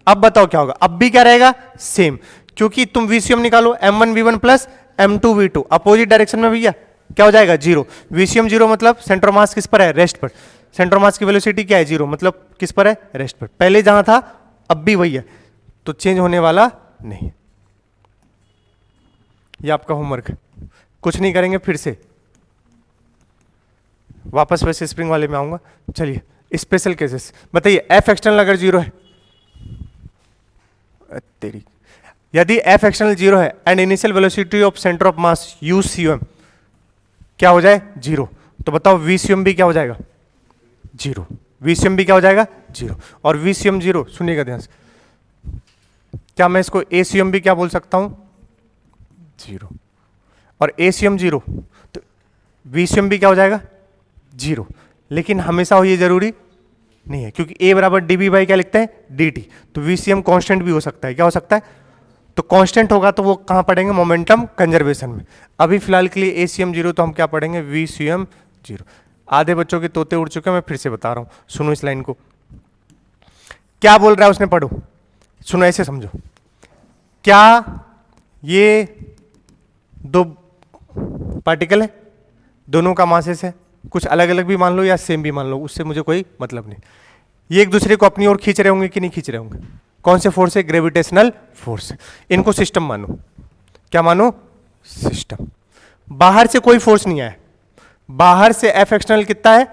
अब बताओ क्या होगा, अब भी क्या रहेगा सेम, क्योंकि तुम वीसीएम निकालो m1 v1 plus m2 v2 opposite direction में भैया क्या हो जाएगा 0। वीसीएम 0 मतलब सेंटर ऑफ मास किस पर है, रेस्ट पर। सेंटर ऑफ मास की वेलोसिटी क्या है 0, मतलब किस पर है, रेस्ट पर। पहले जहां था अब भी वही है, तो चेंज होने वाला नहीं। ये आपका होमवर्क है, कुछ नहीं करेंगे, फिर से वापस वैसे स्प्रिंग वाले में आऊंगा। चलिए स्पेशल केसेस बताइए, एफ एक्सटर्नल अगर 0 है, तेरी यदि एफ एक्सटर्नल 0 है and initial velocity of centre of mass UCM क्या हो जाए 0, तो बताओ वीसीएम भी क्या हो जाएगा 0। वीसीएम भी क्या हो जाएगा 0। और वीसीएम 0 सुनिएगा ध्यान से, क्या मैं इसको एसीएम भी क्या बोल सकता हूं 0, और एसीएम 0, तो वीसीएम भी क्या हो जाएगा 0। लेकिन हमेशा हो ये जरूरी नहीं है, क्योंकि ए बराबर डी बी बाई क्या लिखते हैं डी टी। तो वीसीएम कांस्टेंट भी हो सकता है, क्या हो सकता है, तो कांस्टेंट होगा तो वो कहां पढ़ेंगे, मोमेंटम कंजर्वेशन में। अभी फिलहाल के लिए एसीएम 0, तो हम क्या पढ़ेंगे वीसीएम 0। आधे बच्चों के तोते उड़ चुके हैं, मैं फिर से बता रहा हूं, सुनो इस लाइन को, क्या बोल रहा है उसने, पढ़ो सुनो ऐसे समझो। क्या ये 2 पार्टिकल है, दोनों का मासेस है, कुछ अलग अलग भी मान लो या सेम भी मान लो, उससे मुझे कोई मतलब नहीं। ये एक दूसरे को अपनी ओर खींच रहे होंगे कि नहीं खींच रहे होंगे, कौन से फोर्स है, ग्रेविटेशनल फोर्स है। इनको सिस्टम मानो, क्या मानो सिस्टम। बाहर से कोई फोर्स नहीं आया, बाहर से एफ एक्सटर्नल कितना है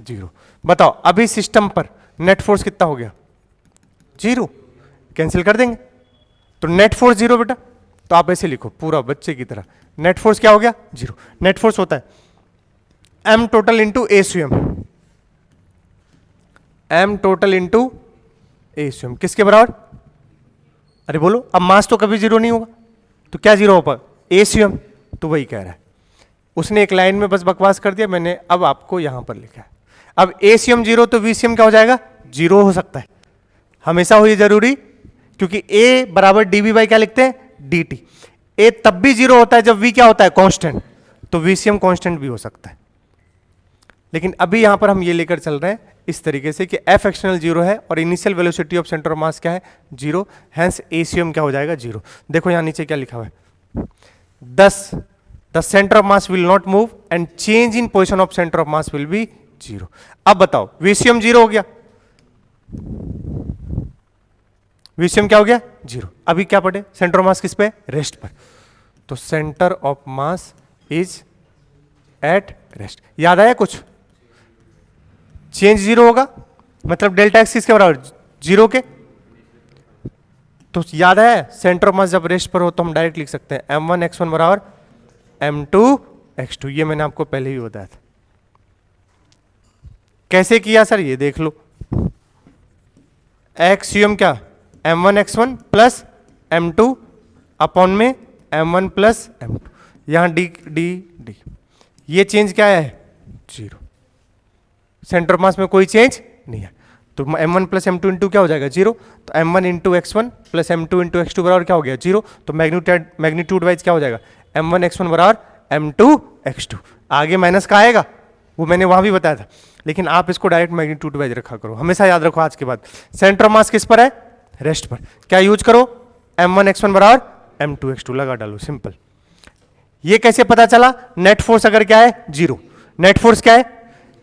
0। बताओ अभी सिस्टम पर नेट फोर्स कितना हो गया 0, कैंसिल कर देंगे तो नेट फोर्स 0 बेटा। तो आप ऐसे लिखो पूरा बच्चे की तरह, नेट फोर्स क्या हो गया 0। नेट फोर्स होता है m total into ACM, m total into ACM किसके बराबर, अरे बोलो, अब मास तो कभी 0 नहीं होगा, तो क्या 0 होगा एसीएम, तो वही कह रहा है उसने एक लाइन में बस बकवास कर दिया, मैंने अब आपको यहां पर लिखा है। अब एसीएम 0 तो वीसीएम क्या हो जाएगा, 0 हो सकता है, हमेशा हो ये जरूरी, क्योंकि ए बराबर डीवी बाई क्या लिखते हैं, dt। ए तब भी 0 होता है जब वी क्या होता है, कांस्टेंट, तो वीसीएम कांस्टेंट भी हो सकता है। लेकिन अभी यहां पर हम ये लेकर चल रहे हैं इस तरीके से कि एफ एक्सटर्नल 0 है और initial velocity of centre of mass क्या है, 0, हेंस एसीएम क्या हो जाएगा, 0। देखो यहां नीचे क्या लिखा हुआ है, 10 the centre of mass will not move and change in position of centre of mass will be 0। अब बताओ वीसीएम 0 हो गया, वीसीएम क्या हो गया, 0। अभी क्या पढ़े, सेंटर ऑफ मास किस पे, रेस्ट पर, तो centre of mass is at rest. याद आया कुछ, चेंज 0 होगा मतलब डेल्टा एक्स किसके बराबर, 0 के, तो याद है सेंटर ऑफ मास जब रेस्ट पर हो तो हम डायरेक्ट लिख सकते हैं m1 x1 बराबर m2 x2। ये मैंने आपको पहले ही बताया था। कैसे किया सर, ये देख लो, एक्सियम क्या, m1 x1 plus m2 upon में m1 प्लस m2, यहां डी डी डी, ये चेंज क्या है, 0। सेंटर ऑफ मास में कोई चेंज नहीं है, तो m1 प्लस m2 इंटू क्या हो जाएगा, 0। तो m1 into x1 plus m2 into x2 बराबर क्या हो गया, 0। तो मैग्नीट्यूड वाइज क्या हो जाएगा, m1 x1 बराबर m2 x2। आगे माइनस का आएगा, वो मैंने वहां भी बताया था, लेकिन आप इसको डायरेक्ट मैग्नीट्यूड वाइज रखा करो, हमेशा याद रखो आज के बाद। सेंटर ऑफ मास किस पर है, रेस्ट पर, क्या यूज करो, m1 x1 बराबर m2 x2 लगा डालो, सिंपल। ये कैसे पता चला, नेट फोर्स अगर क्या है, 0, नेट फोर्स क्या है,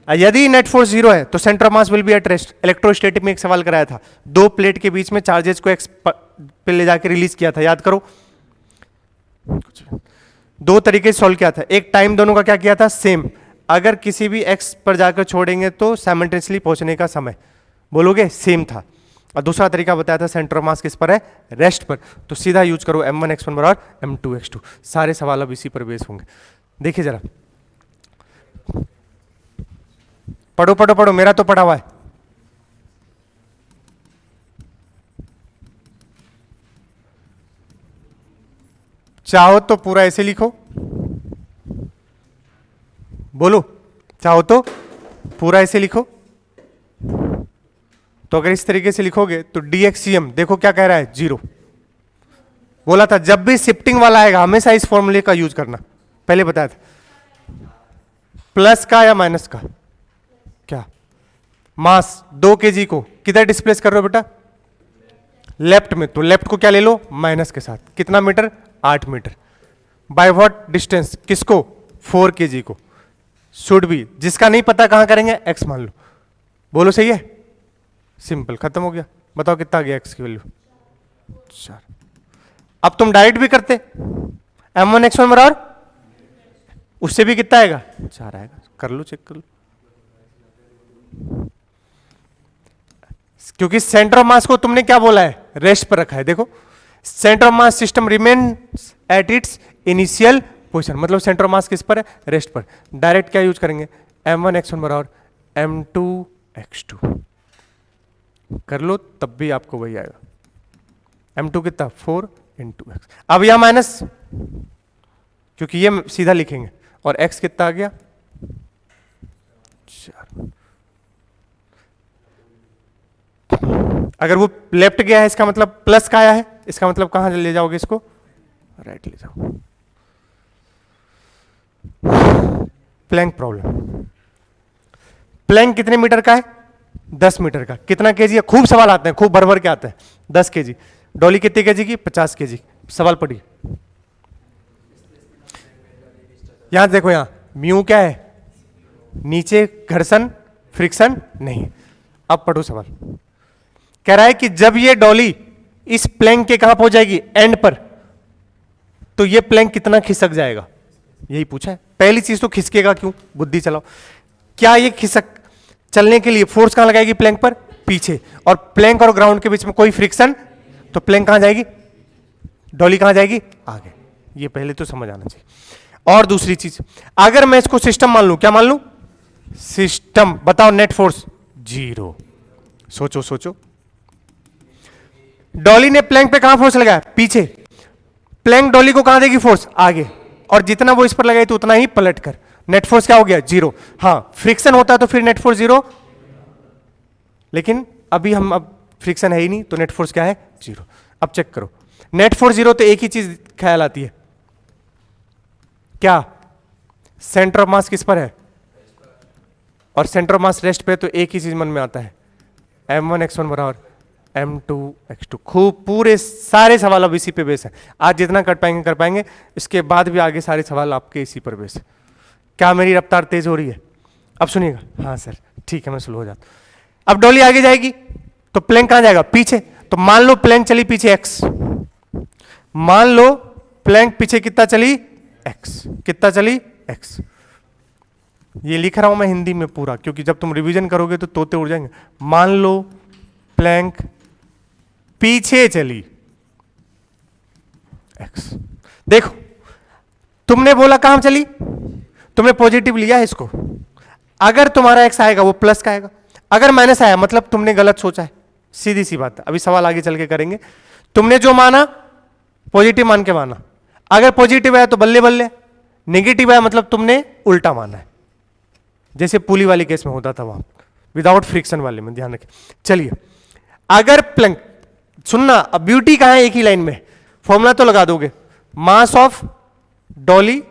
यदि नेट फोर्स 0 है तो centre of mass will be at rest. Electrostatic में एक सवाल कराया था, दो प्लेट के बीच में चार्जेस को एक्स पे ले जाकर रिलीज किया था, याद करो। दो तरीके से सॉल्व किया था, एक टाइम दोनों का क्या किया था, सेम, अगर किसी भी एक्स पर जाकर छोड़ेंगे तो साइमल्टेनियसली पहुंचने का समय बोलोगे सेम था, और दूसरा तरीका बताया था सेंटर ऑफ मास किस पर है, रेस्ट पर, तो सीधा यूज करो m1 x1 बराबर m2 x2। सारे सवाल अब इसी पर बेस होंगे। देखिए जरा, पढ़ो पढ़ो पढ़ो, मेरा तो पढ़ा हुआ है। चाहो तो पूरा ऐसे लिखो, बोलो, चाहो तो पूरा ऐसे लिखो। तो अगर इस तरीके से लिखोगे तो dxcm देखो क्या कह रहा है, 0। बोला था जब भी शिफ्टिंग वाला आएगा हमेशा इस फॉर्मूले का यूज करना, पहले बताया था, प्लस का या माइनस का, क्या मास 2 kg को किधर डिस्प्लेस कर रहे हो बेटा, लेफ्ट में, तो लेफ्ट को क्या ले लो, माइनस के साथ, कितना metre, 8 metre. By what distance, किसको, 4 kg को, शुड भी, जिसका नहीं पता कहां करेंगे, x मान लो, बोलो सही है, सिंपल, खत्म हो गया। बताओ कितना आ गया x की वैल्यू, 4। अब तुम डायरेक्ट भी करते, m1 x1 बराबर, उससे भी कितना आएगा, 4 आएगा, कर लो, चेक कर लो। क्योंकि सेंटर ऑफ मास को तुमने क्या बोला है, रेस्ट पर रखा है। देखो centre of mass system remains at its initial position, मतलब सेंटर ऑफ मास किस पर है, रेस्ट पर। डायरेक्ट क्या यूज करेंगे, m1 x1 बराबर m2 x2 कर लो, तब भी आपको वही आएगा। m2 कितना, 4 इंटू एक्स। अब यहां माइनस, क्योंकि ये सीधा लिखेंगे, और x कितना आ गया, 4। अगर वो लेफ्ट गया है इसका मतलब प्लस का आया है, इसका मतलब कहां ले जाओगे इसको, राइट ले जाओ। प्लैंक प्रॉब्लम, प्लैंक कितने मीटर का है, 10 मीटर का, कितना केजी है, खूब सवाल आते हैं, खूब भर भर के आते हैं। 10 केजी, डॉली कितने केजी की, 50 केजी। सवाल पढ़िए, यहां देखो, यहां म्यू क्या है, नीचे घर्षण फ्रिक्शन नहीं। अब पढ़ो सवाल, कह रहा है कि जब ये डॉली इस प्लैंक के कहां पहुंच जाएगी, एंड पर, तो ये प्लैंक कितना खिसक जाएगा, यही पूछा है। पहली चीज तो खिसकेगा क्यों, बुद्धि चलाओ। क्या ये खिसक चलने के लिए फोर्स कहां लगाएगी, प्लैंक पर, पीछे, और प्लैंक और ग्राउंड के बीच में कोई फ्रिक्शन, तो प्लैंक कहां जाएगी, डॉली कहां जाएगी, आगे। ये पहले तो समझ आना चाहिए। और दूसरी चीज, अगर मैं इसको सिस्टम मान लूं, क्या मान लूं, सिस्टम, बताओ नेट फोर्स 0। सोचो सोचो, डॉली ने प्लैंक पे कहां फोर्स लगाया, पीछे, प्लैंक डॉली को कहां देगी फोर्स, आगे। और जितना वो इस पर लगाई तो उतना ही पलट कर, नेट फोर्स क्या हो गया? जीरो। हाँ, फ्रिक्शन होता तो फिर नेट फोर्स जीरो, लेकिन अभी हम अब फ्रिक्शन है ही नहीं, तो नेट फोर्स क्या है? जीरो। अब चेक करो, नेट फोर्स जीरो तो एक ही चीज ख्याल आती है, क्या? सेंटर ऑफ मास किस पर है? और सेंटर ऑफ मास रेस्ट पे, तो एक ही चीज मन में आता है, m1x1 बराबर m2x2। खूब, पूरे सारे सवाल अब इसी पे बेस है। आज जितना कर पाएंगे, इसके बाद भी आगे सारे सवाल आपके इसी पर बेस है। क्या मेरी रफ्तार तेज हो रही है? अब सुनिएगा। हाँ सर, ठीक है, मैं स्लो हो जाता हूं। अब डॉली आगे जाएगी तो प्लैंक कहां जाएगा? पीछे। तो मान लो प्लैंक चली पीछे x, मान लो प्लैंक पीछे कितना चली? x। कितना चली? x। ये लिख रहा हूं मैं हिंदी में पूरा, क्योंकि जब तुम रिवीजन करोगे तो तोते उड़ जाएंगे। मान लो प्लैंक पीछे चली x। देखो, तुमने बोला कहां चली? तुमने पॉजिटिव लिया है इसको। अगर तुम्हारा x आएगा वो प्लस का आएगा, अगर माइनस आया मतलब तुमने गलत सोचा है। सीधी सी बात है, अभी सवाल आगे चल के करेंगे। तुमने जो माना पॉजिटिव मान के माना, अगर पॉजिटिव आया तो बल्ले बल्ले, नेगेटिव आया मतलब तुमने उल्टा माना है, जैसे पुली वाली केस में होता था वहां, विदाउट फ्रिक्शन वाले में, ध्यान रखें। चलिए, अगर प्लैंक, सुनना, अब ब्यूटी कहां है? एक ही लाइन में, फॉर्मूला तो लगा दोगे, मास ऑफ डॉली,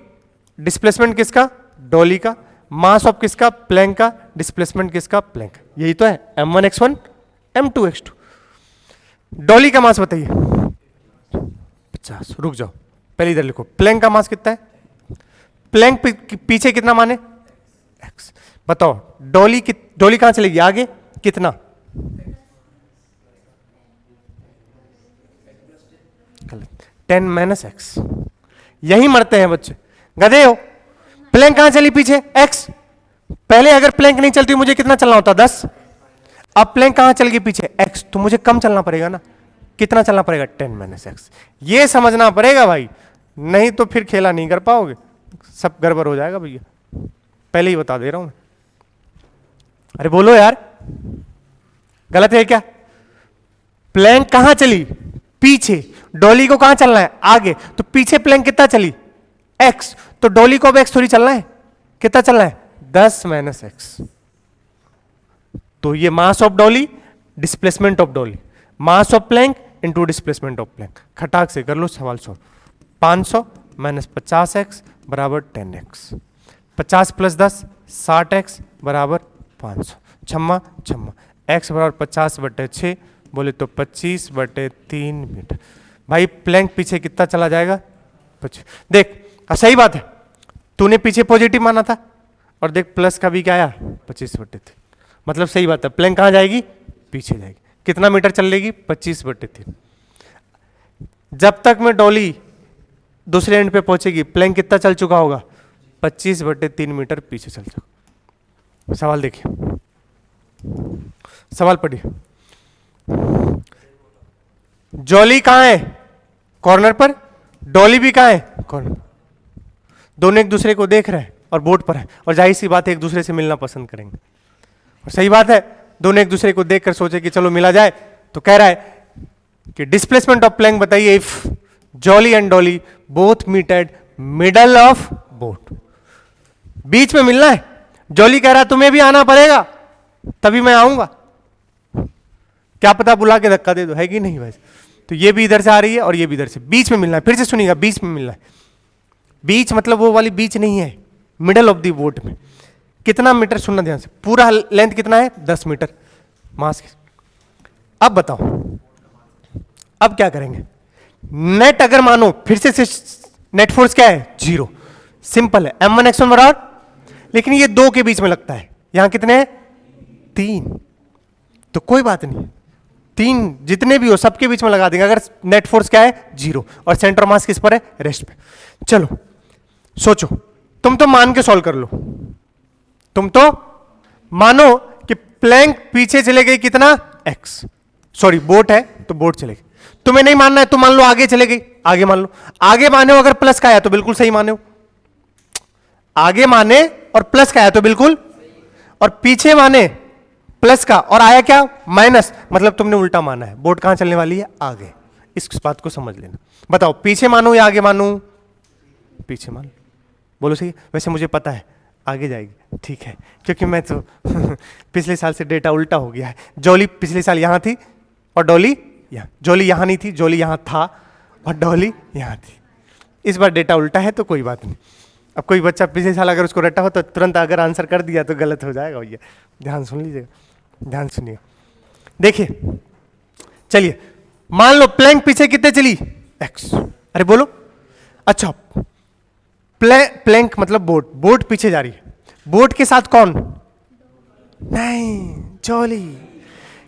डिस्प्लेसमेंट किसका? डॉली का, मास ऑफ किसका? प्लैंक का, डिस्प्लेसमेंट किसका? प्लैंक। यही तो है, m1x1 m2x2। डॉली का मास बताइए? 50। रुक जाओ, पहले इधर लिखो, प्लैंक का मास कितना है? प्लैंक पीछे कितना माने? x। बताओ, डॉली कहां चलेगी? आगे कितना? 10 माइनस एक्स। यही मरते हैं बच्चे, गधे हो। प्लैंक कहां चली? पीछे, x। पहले अगर प्लैंक नहीं चलती मुझे कितना चलना होता? 10। अब प्लैंक कहां चल गई? पीछे, x, तो मुझे कम चलना पड़ेगा ना। कितना चलना पड़ेगा? 10 माइनस एक्स। ये समझना पड़ेगा भाई, नहीं तो फिर खेला नहीं कर पाओगे, सब गड़बड़ हो जाएगा भैया, पहले ही बता दे रहा हूं मैं। अरे बोलो यार, गलत है क्या? प्लैंक कहां चली? पीछे। डॉली को कहां चलना है? आगे। तो पीछे प्लैंक कितना चली? x। तो डॉली को अब x थोड़ी चलना है, कितना चलना है? 10 माइनस एक्स। तो ये mass of dolly, displacement of dolly, mass of plank into displacement of plank. खटाक से कर लो सवाल सॉल्व। 500 माइनस 50x बराबर 10x। 50 प्लस 10 60x बराबर 500। छम्मा छम्मा, x बराबर 50/6, बोले तो 25/3 मीटर। भाई प्लैंक पीछे कितना चला जाएगा? 25। देख, सही बात है, तूने पीछे पॉजिटिव माना था, और देख प्लस का भी क्या आया? 25/3। मतलब सही बात है, प्लैंक कहां जाएगी? पीछे जाएगी। कितना मीटर चल लेगी? 25/3। जब तक मैं डॉली दूसरे एंड पे पहुंचेगी, प्लैंक कितना चल चुका होगा? 25/3 मीटर पीछे चल चुका। सवाल देखिए, सवाल पढ़िए। जॉली कहां है? कॉर्नर पर। डॉली भी कहां है? कॉर्नर। दोनों एक दूसरे को देख रहे हैं और बोर्ड पर है, और जाहिर सी बात है एक दूसरे से मिलना पसंद करेंगे। और सही बात है, दोनों एक दूसरे को देखकर सोचे कि चलो मिला जाए, तो कह रहा है कि डिस्प्लेसमेंट ऑफ प्लैंक बताइए if Jolly and Dolly both meet at middle of boat. बीच में मिलना है। जॉली कह रहा है तुम्हें भी आना पड़ेगा, तभी मैं आऊंगा। क्या पता बुला के धक्का दे दो, है कि नहीं वैसे? तो ये भी इधर से आ रही है और ये भी इधर से, बीच में मिलना है। फिर से सुनिएगा, बीच में मिलना है। बीच मतलब वो वाली बीच नहीं है, मिडल ऑफ द बोट में। कितना मीटर? सुनना ध्यान से, पूरा लेंथ कितना है? 10 मीटर मास के। अब बताओ, अब क्या करेंगे? नेट अगर मानो, फिर से नेट फोर्स क्या है? 0। सिंपल है, m1x1 बराबर, लेकिन ये 2 के बीच में लगता है, यहां कितने हैं? 3। तो कोई बात नहीं, 3 जितने भी हो सबके बीच में लगा देंगे। अगर नेट फोर्स क्या है? 0, और सेंटर मास किस पर है? रेस्ट पे। चलो सोचो, तुम तो मान के सॉल्व कर लो। तुम तो मानो कि प्लैंक पीछे चले गई कितना? x। सॉरी, बोट है तो बोट चलेगी। तुम्हें नहीं मानना है तो मान लो आगे चले गई, आगे मान लो। आगे माने हो अगर प्लस का आया तो बिल्कुल सही माने हो, आगे माने और प्लस का आया तो बिल्कुल, और पीछे माने प्लस का और आया क्या? माइनस, मतलब तुमने उल्टा माना है। बोट कहां चलने वाली है? आगे। इस बात को समझ लेना। बताओ, पीछे मानू या आगे मानू? पीछे मान लो, बोलो सही है? वैसे मुझे पता है आगे जाएगी, ठीक है, क्योंकि मैं तो पिछले साल से डेटा उल्टा हो गया है। जॉली पिछले साल यहाँ थी और डॉली यहाँ, जॉली यहाँ नहीं थी, जॉली यहाँ था और डॉली यहाँ थी। इस बार डेटा उल्टा है तो कोई बात नहीं। अब कोई बच्चा पिछले साल अगर उसको रटा हो तो तुरंत अगर आंसर कर दिया तो गलत हो जाएगा भैया। ध्यान सुन लीजिएगा, ध्यान सुनिए। देखिए चलिए, मान लो प्लैंक पीछे कितने चली? एक्स। अरे बोलो, अच्छा प्लैंक मतलब बोट, बोट पीछे जा रही है, बोट के साथ कौन? नहीं, जॉली।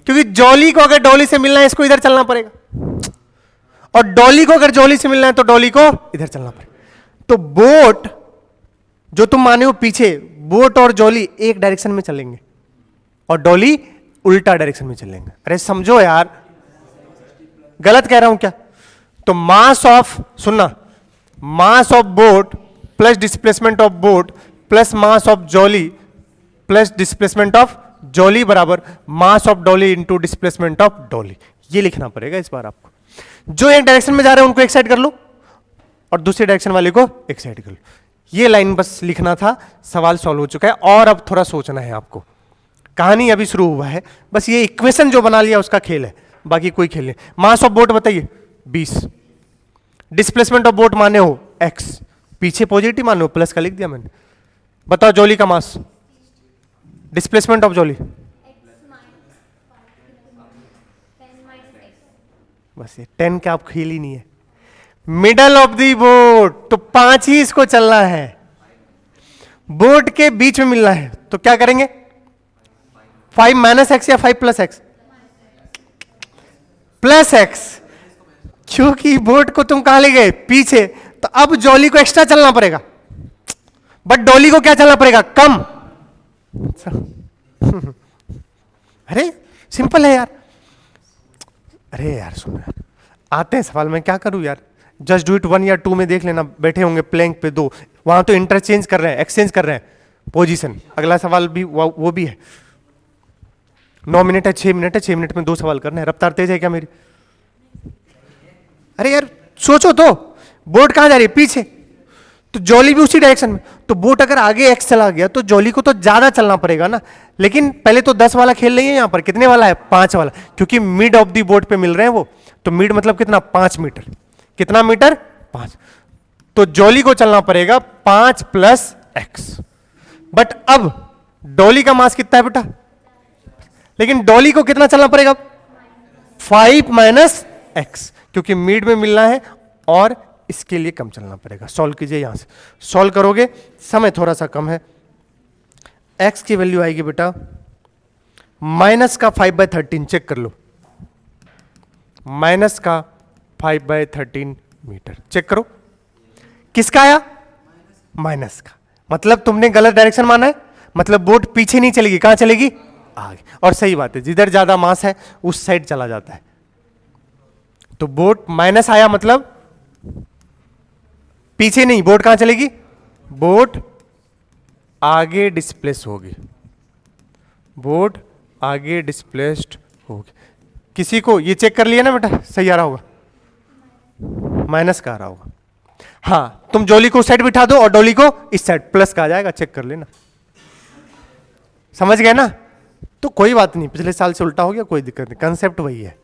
क्योंकि जॉली को अगर डॉली से मिलना है इसको इधर चलना पड़ेगा, और डॉली को अगर जॉली से मिलना है तो डॉली को इधर चलना पड़ेगा। तो बोट जो तुम माने हो पीछे, बोट और जॉली एक डायरेक्शन में चलेंगे और डॉली उल्टा डायरेक्शन में चलेंगे। अरे समझो यार, गलत कह रहा हूं क्या? तो मास ऑफ, सुनना, mass of boat plus displacement of boat plus mass of jolly plus displacement of jolly बराबर mass of Dolly into displacement of Dolly. ये लिखना पड़ेगा इस बार आपको। जो एक डायरेक्शन में जा रहे हैं उनको एक साइड कर लो और दूसरे डायरेक्शन वाले को एक साइड कर लो। ये लाइन बस लिखना था, सवाल सॉल्व हो चुका है। और अब थोड़ा सोचना है आपको, कहानी अभी शुरू हुआ है, बस ये इक्वेशन जो बना लिया उसका खेल है, बाकी कोई खेल नहीं। मास ऑफ बोट बताइए 20, डिस्प्लेसमेंट ऑफ बोट माने हो x, पीछे पॉजिटिव माने हो, प्लस का लिख दिया मैंने। बताओ जॉली का मास, डिस्प्लेसमेंट ऑफ जॉली, बस ये 10 का आप खेल ही नहीं है। मिडल ऑफ दी बोट, तो 5 ही इसको चलना है, बोट के बीच में मिलना है, तो क्या करेंगे? 5 माइनस एक्स या 5 प्लस एक्स? प्लस एक्स, क्योंकि बोट को तुम कहां ले गए? पीछे, तो अब जॉली को एक्स्ट्रा चलना पड़ेगा, बट डॉली को क्या चलना पड़ेगा? कम। अरे सिंपल है यार। अरे यार सुनो यार, आते हैं सवाल में, क्या करूं यार? जस्ट डू इट 1 या 2 में देख लेना, बैठे होंगे प्लैंक पे 2, वहां तो इंटरचेंज कर रहे हैं, एक्सचेंज कर रहे हैं पोजीशन। अगला सवाल भी वो भी है, 9 मिनट है, 6 मिनट है, 6 मिनट में 2 सवाल करने हैं। रफ्तार तेज है क्या मेरी? अरे यार सोचो तो, बोट कहां जा रही है? पीछे, तो जॉली भी उसी डायरेक्शन में, तो बोट अगर आगे एक्स चला गया तो जॉली को तो ज्यादा चलना पड़ेगा ना। लेकिन पहले तो 10 वाला खेल नहीं है, यहां पर कितने वाला है? 5 वाला, क्योंकि मिड ऑफ दी बोट पे मिल रहे हैं वो, तो मिड मतलब कितना? 5 मीटर। कितना मीटर? 5। तो जॉली को चलना पड़ेगा 5 प्लस एक्स। बट अब डॉली का मास कितना है बेटा? लेकिन डॉली को कितना चलना पड़ेगा? 5 माइनस एक्स, क्योंकि मिड में मिलना है और इसके लिए कम चलना पड़ेगा। सॉल्व कीजिए, यहां से सॉल्व करोगे, समय थोड़ा सा कम है। एक्स की वैल्यू आएगी बेटा माइनस का 5/13, चेक कर लो, माइनस का 5/13 मीटर। चेक करो, किसका आया? माइनस का। मतलब तुमने गलत डायरेक्शन माना है, मतलब बोट पीछे नहीं चलेगी, कहां चलेगी? आगे। और सही बात है, जिधर ज्यादा मास है उस साइड चला जाता है। तो बोट माइनस आया मतलब पीछे नहीं, बोट कहां चलेगी? बोट आगे डिस्प्लेस होगी, बोट आगे डिस्प्लेस्ड होगी। किसी को ये चेक कर लिया ना बेटा, सही आ रहा होगा, माइनस का आ रहा होगा। हाँ, तुम जॉली को उस साइड बिठा दो और डॉली को इस साइड, प्लस का आ जाएगा, चेक कर लेना। समझ गए ना? तो कोई बात नहीं, पिछले साल से उल्टा हो गया, कोई दिक्कत नहीं, कंसेप्ट वही है।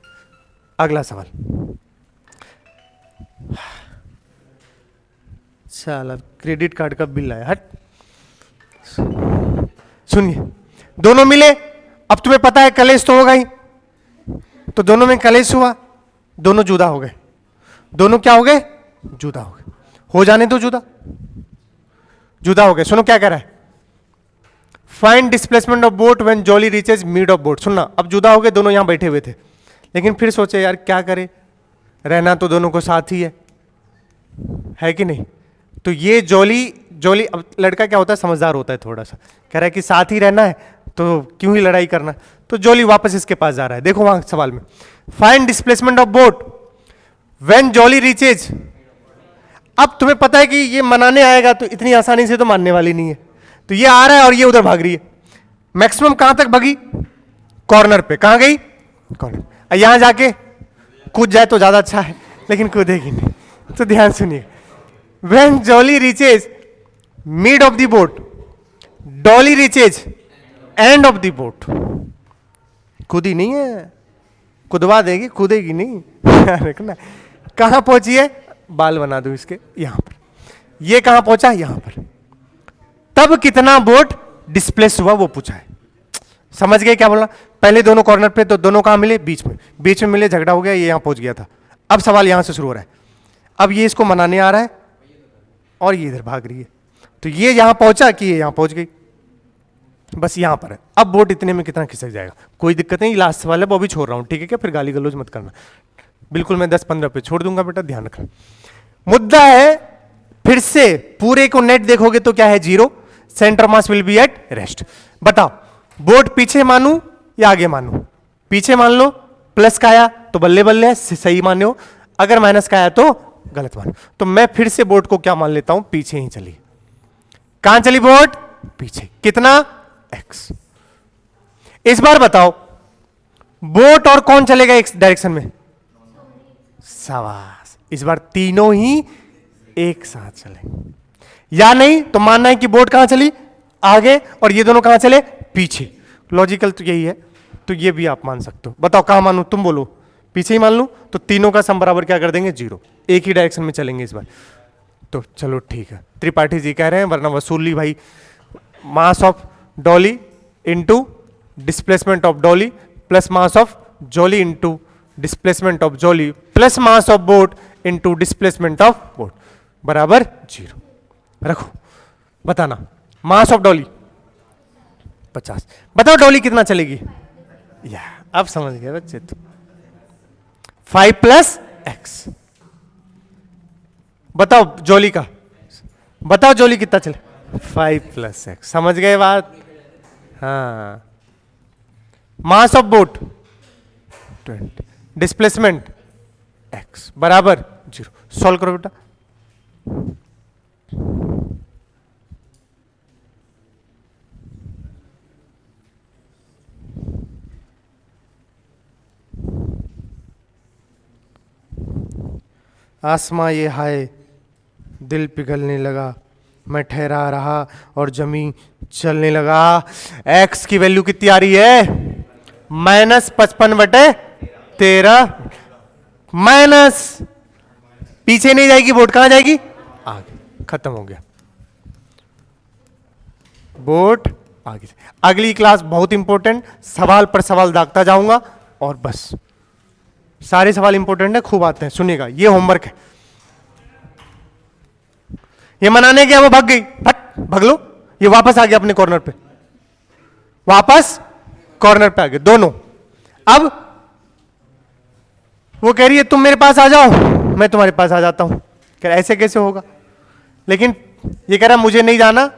अगला सवाल, चल क्रेडिट कार्ड का बिल आया, हट। सुनिए, दोनों मिले, अब तुम्हें पता है कलेश तो होगा ही, तो दोनों में कलेश हुआ, दोनों जुदा हो गए। दोनों क्या हो गए? जुदा हो गए। हो जाने दो जुदा, जुदा हो गए। सुनो क्या कह रहा है, find displacement of boat when jolly reaches mid of boat. सुनना, अब जुदा हो गए, दोनों यहां बैठे हुए थे, लेकिन फिर सोचे यार क्या करे, रहना तो दोनों को साथ ही है कि नहीं? तो ये जॉली अब लड़का क्या होता है, समझदार होता है थोड़ा सा, कह रहा है कि साथ ही रहना है तो क्यों ही लड़ाई करना। तो जॉली वापस इसके पास जा रहा है। देखो वहां सवाल में, find displacement of boat when jolly reaches. अब तुम्हें पता है कि ये मनाने आएगा तो इतनी आसानी से तो मानने वाली नहीं है, तो ये आ रहा है और ये उधर भाग रही है। मैक्सिमम कहां तक भागी? कॉर्नर पे। कहां गई? कॉर्नर। यहां जाके कूद जाए तो ज्यादा अच्छा है, लेकिन कूदेगी नहीं। तो ध्यान सुनिए, when jolly reaches mid of the boat, Dolly reaches end of the boat. कूदी नहीं है, कुदवा देगी, कूदेगी नहीं। रखना कहां पहुंची है, बाल बना दो इसके यहां पर, ये कहां पहुंचा, यहां पर। तब कितना बोट डिस्प्लेस हुआ वो पूछा है। समझ गए क्या बोला? पहले दोनों कॉर्नर पे, तो दोनों कहां मिले, बीच में, बीच में मिले, झगड़ा हो गया, ये यहां पहुंच गया था। अब सवाल यहां से शुरू हो रहा है। अब ये इसको मनाने आ रहा है और ये इधर भाग रही है, तो ये यहां पहुंचा कि ये यहां पहुंच गई, बस यहां पर है। अब बोट इतने में कितना खिसक जाएगा, कोई दिक्कत नहीं, लास्ट सवाल है वो भी छोड़ रहा हूं, ठीक है क्या? फिर गाली गलौज मत करना, बिल्कुल मैं 10-15 पे छोड़ दूंगा बेटा, ध्यान रखना। मुद्दा है फिर से पूरे को नेट देखोगे तो क्या है, 0, centre mass will be at rest. बताओ बोट पीछे मानू या आगे मानू? पीछे मान लो, प्लस का आया तो बल्ले बल्ले सही माने हो, अगर माइनस का आया तो गलत मानो। तो मैं फिर से बोट को क्या मान लेता हूं, पीछे ही चली। कहां चली बोट, पीछे। कितना, x। इस बार बताओ बोट और कौन चलेगा एक डायरेक्शन में, शाबाश। इस बार तीनों ही एक साथ चलेंगे, या नहीं तो मानना है कि बोट कहां चली, आगे, और ये दोनों कहां चले, पीछे। लॉजिकल तो यही है, तो ये भी आप मान सकते हो। बताओ कहां मानू, तुम बोलो। पीछे ही मान लूं तो तीनों का सम बराबर क्या कर देंगे, 0, एक ही डायरेक्शन में चलेंगे इस बार। तो चलो ठीक है, त्रिपाठी जी कह रहे हैं, वरना वसूल ली भाई। मास of Dolly into displacement of Dolly plus mass of jolly into displacement of jolly plus mass of boat into displacement of boat बराबर 0। रखो, बताना मास ऑफ डॉली 50। बताओ डॉली कितना चलेगी, या अब समझ गए बच्चे तो 5 + x। बताओ जॉली का, बताओ जॉली कितना चले, 5 + x। समझ गए बात? हाँ। मास ऑफ बोट 20, डिस्प्लेसमेंट x बराबर 0। सॉल्व करो बेटा। आसमां ये हाय, दिल पिघलने लगा, मैं ठहरा रहा और जमी चलने लगा। x की वैल्यू कितनी आ रही है, -55/13। माइनस, पीछे नहीं जाएगी बोट, कहां जाएगी, आगे। खत्म हो गया, बोट आगे। अगली क्लास बहुत इंपॉर्टेंट, सवाल पर सवाल दागता जाऊंगा, और बस सारे सवाल इंपॉर्टेंट है, खूब आते हैं, सुनिएगा। ये होमवर्क है, ये मनाने गया वो भाग गई, फट भाग लो, ये वापस आ गया अपने कॉर्नर पे, वापस कॉर्नर पे आ गए दोनों। अब वो कह रही है तुम मेरे पास आ जाओ, मैं तुम्हारे पास आ जाता हूं। कह रहा ऐसे कैसे होगा, लेकिन ये कह रहा मुझे नहीं जाना।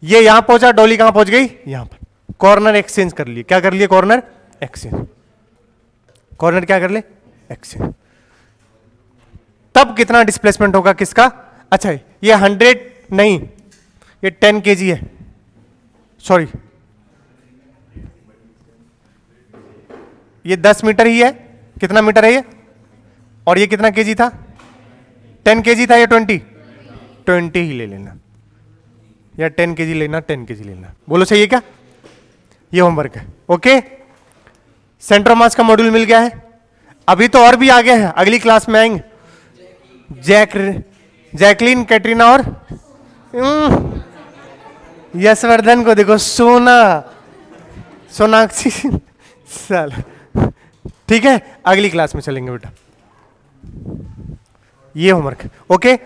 ये यहां पहुंचा, डॉली कहां पहुंच गई, यहां पर। कॉर्नर एक्सचेंज कर लिए, क्या कर लिए, कॉर्नर एक्सचेंज। कॉर्नर क्या कर ले, एक्सचेंज। तब कितना डिस्प्लेसमेंट होगा किसका, अच्छा ये 100 नहीं, ये 10 kg है, सॉरी ये 10 मीटर ही है। कितना मीटर है ये, और ये कितना केजी था, 10 kg था या 20 ही ले लेना, या 10 kg लेना, 10 kg लेना। बोलो सही है क्या? ये होमवर्क है, ओके। सेंटर मास का मॉड्यूल मिल गया है। अभी तो और भी आगे है, अगली क्लास में आएंगे। जैकलीन, कैटरीना और यशवर्धन को देखो, सोनाक्षी साल। ठीक है, अगली क्लास में चलेंगे बेटा। ये होमवर्क है, ओके।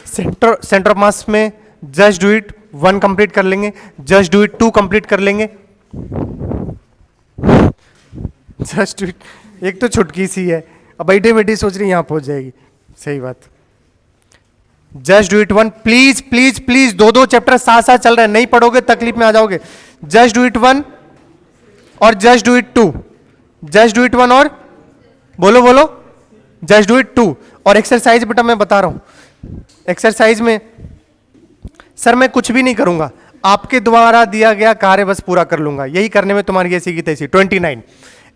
सेंटर ऑफ मास में जस्ट डू इट 1 कंप्लीट कर लेंगे, जस्ट डू इट 2 कंप्लीट कर लेंगे। जस्ट डू इट एक तो छुटकी सी है, अब बैठे बैठे सोच रही यहां पहुंच जाएगी, सही बात। Just do it 1, please please please, 2 chapter साथ साथ चल रहे हैं, नहीं पढ़ोगे तकलीफ में आ जाओगे। जस्ट डू इट 1 और just do it 2, just do it 1 और बोलो बोलो जस्ट डू इट 2। और एक्सरसाइज बेटा मैं बता रहा हूं, एक्सरसाइज में सर मैं कुछ भी नहीं करूंगा, आपके द्वारा दिया गया कार्य बस पूरा कर लूंगा, यही करने में तुम्हारी ऐसी की तैसी। 29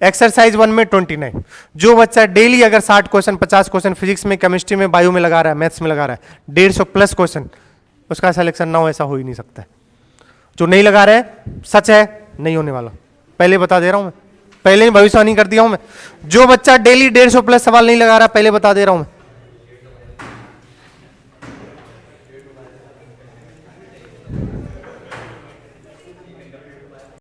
एक्सरसाइज 1 में 29। जो बच्चा डेली अगर 60 क्वेश्चन 50 क्वेश्चन फिजिक्स में, केमिस्ट्री में, बायो में लगा रहा है, मैथ्स में लगा रहा है, 150 प्लस क्वेश्चन, उसका सिलेक्शन ना हो ऐसा हो ही नहीं सकता है। जो नहीं लगा रहा है, सच है, नहीं होने वाला, पहले बता दे रहा हूं मैं, पहले ही भविष्यवाणी कर दिया हूं मैं। जो बच्चा डेली 150 प्लस सवाल नहीं लगा रहा, पहले बता दे रहा हूं मैं,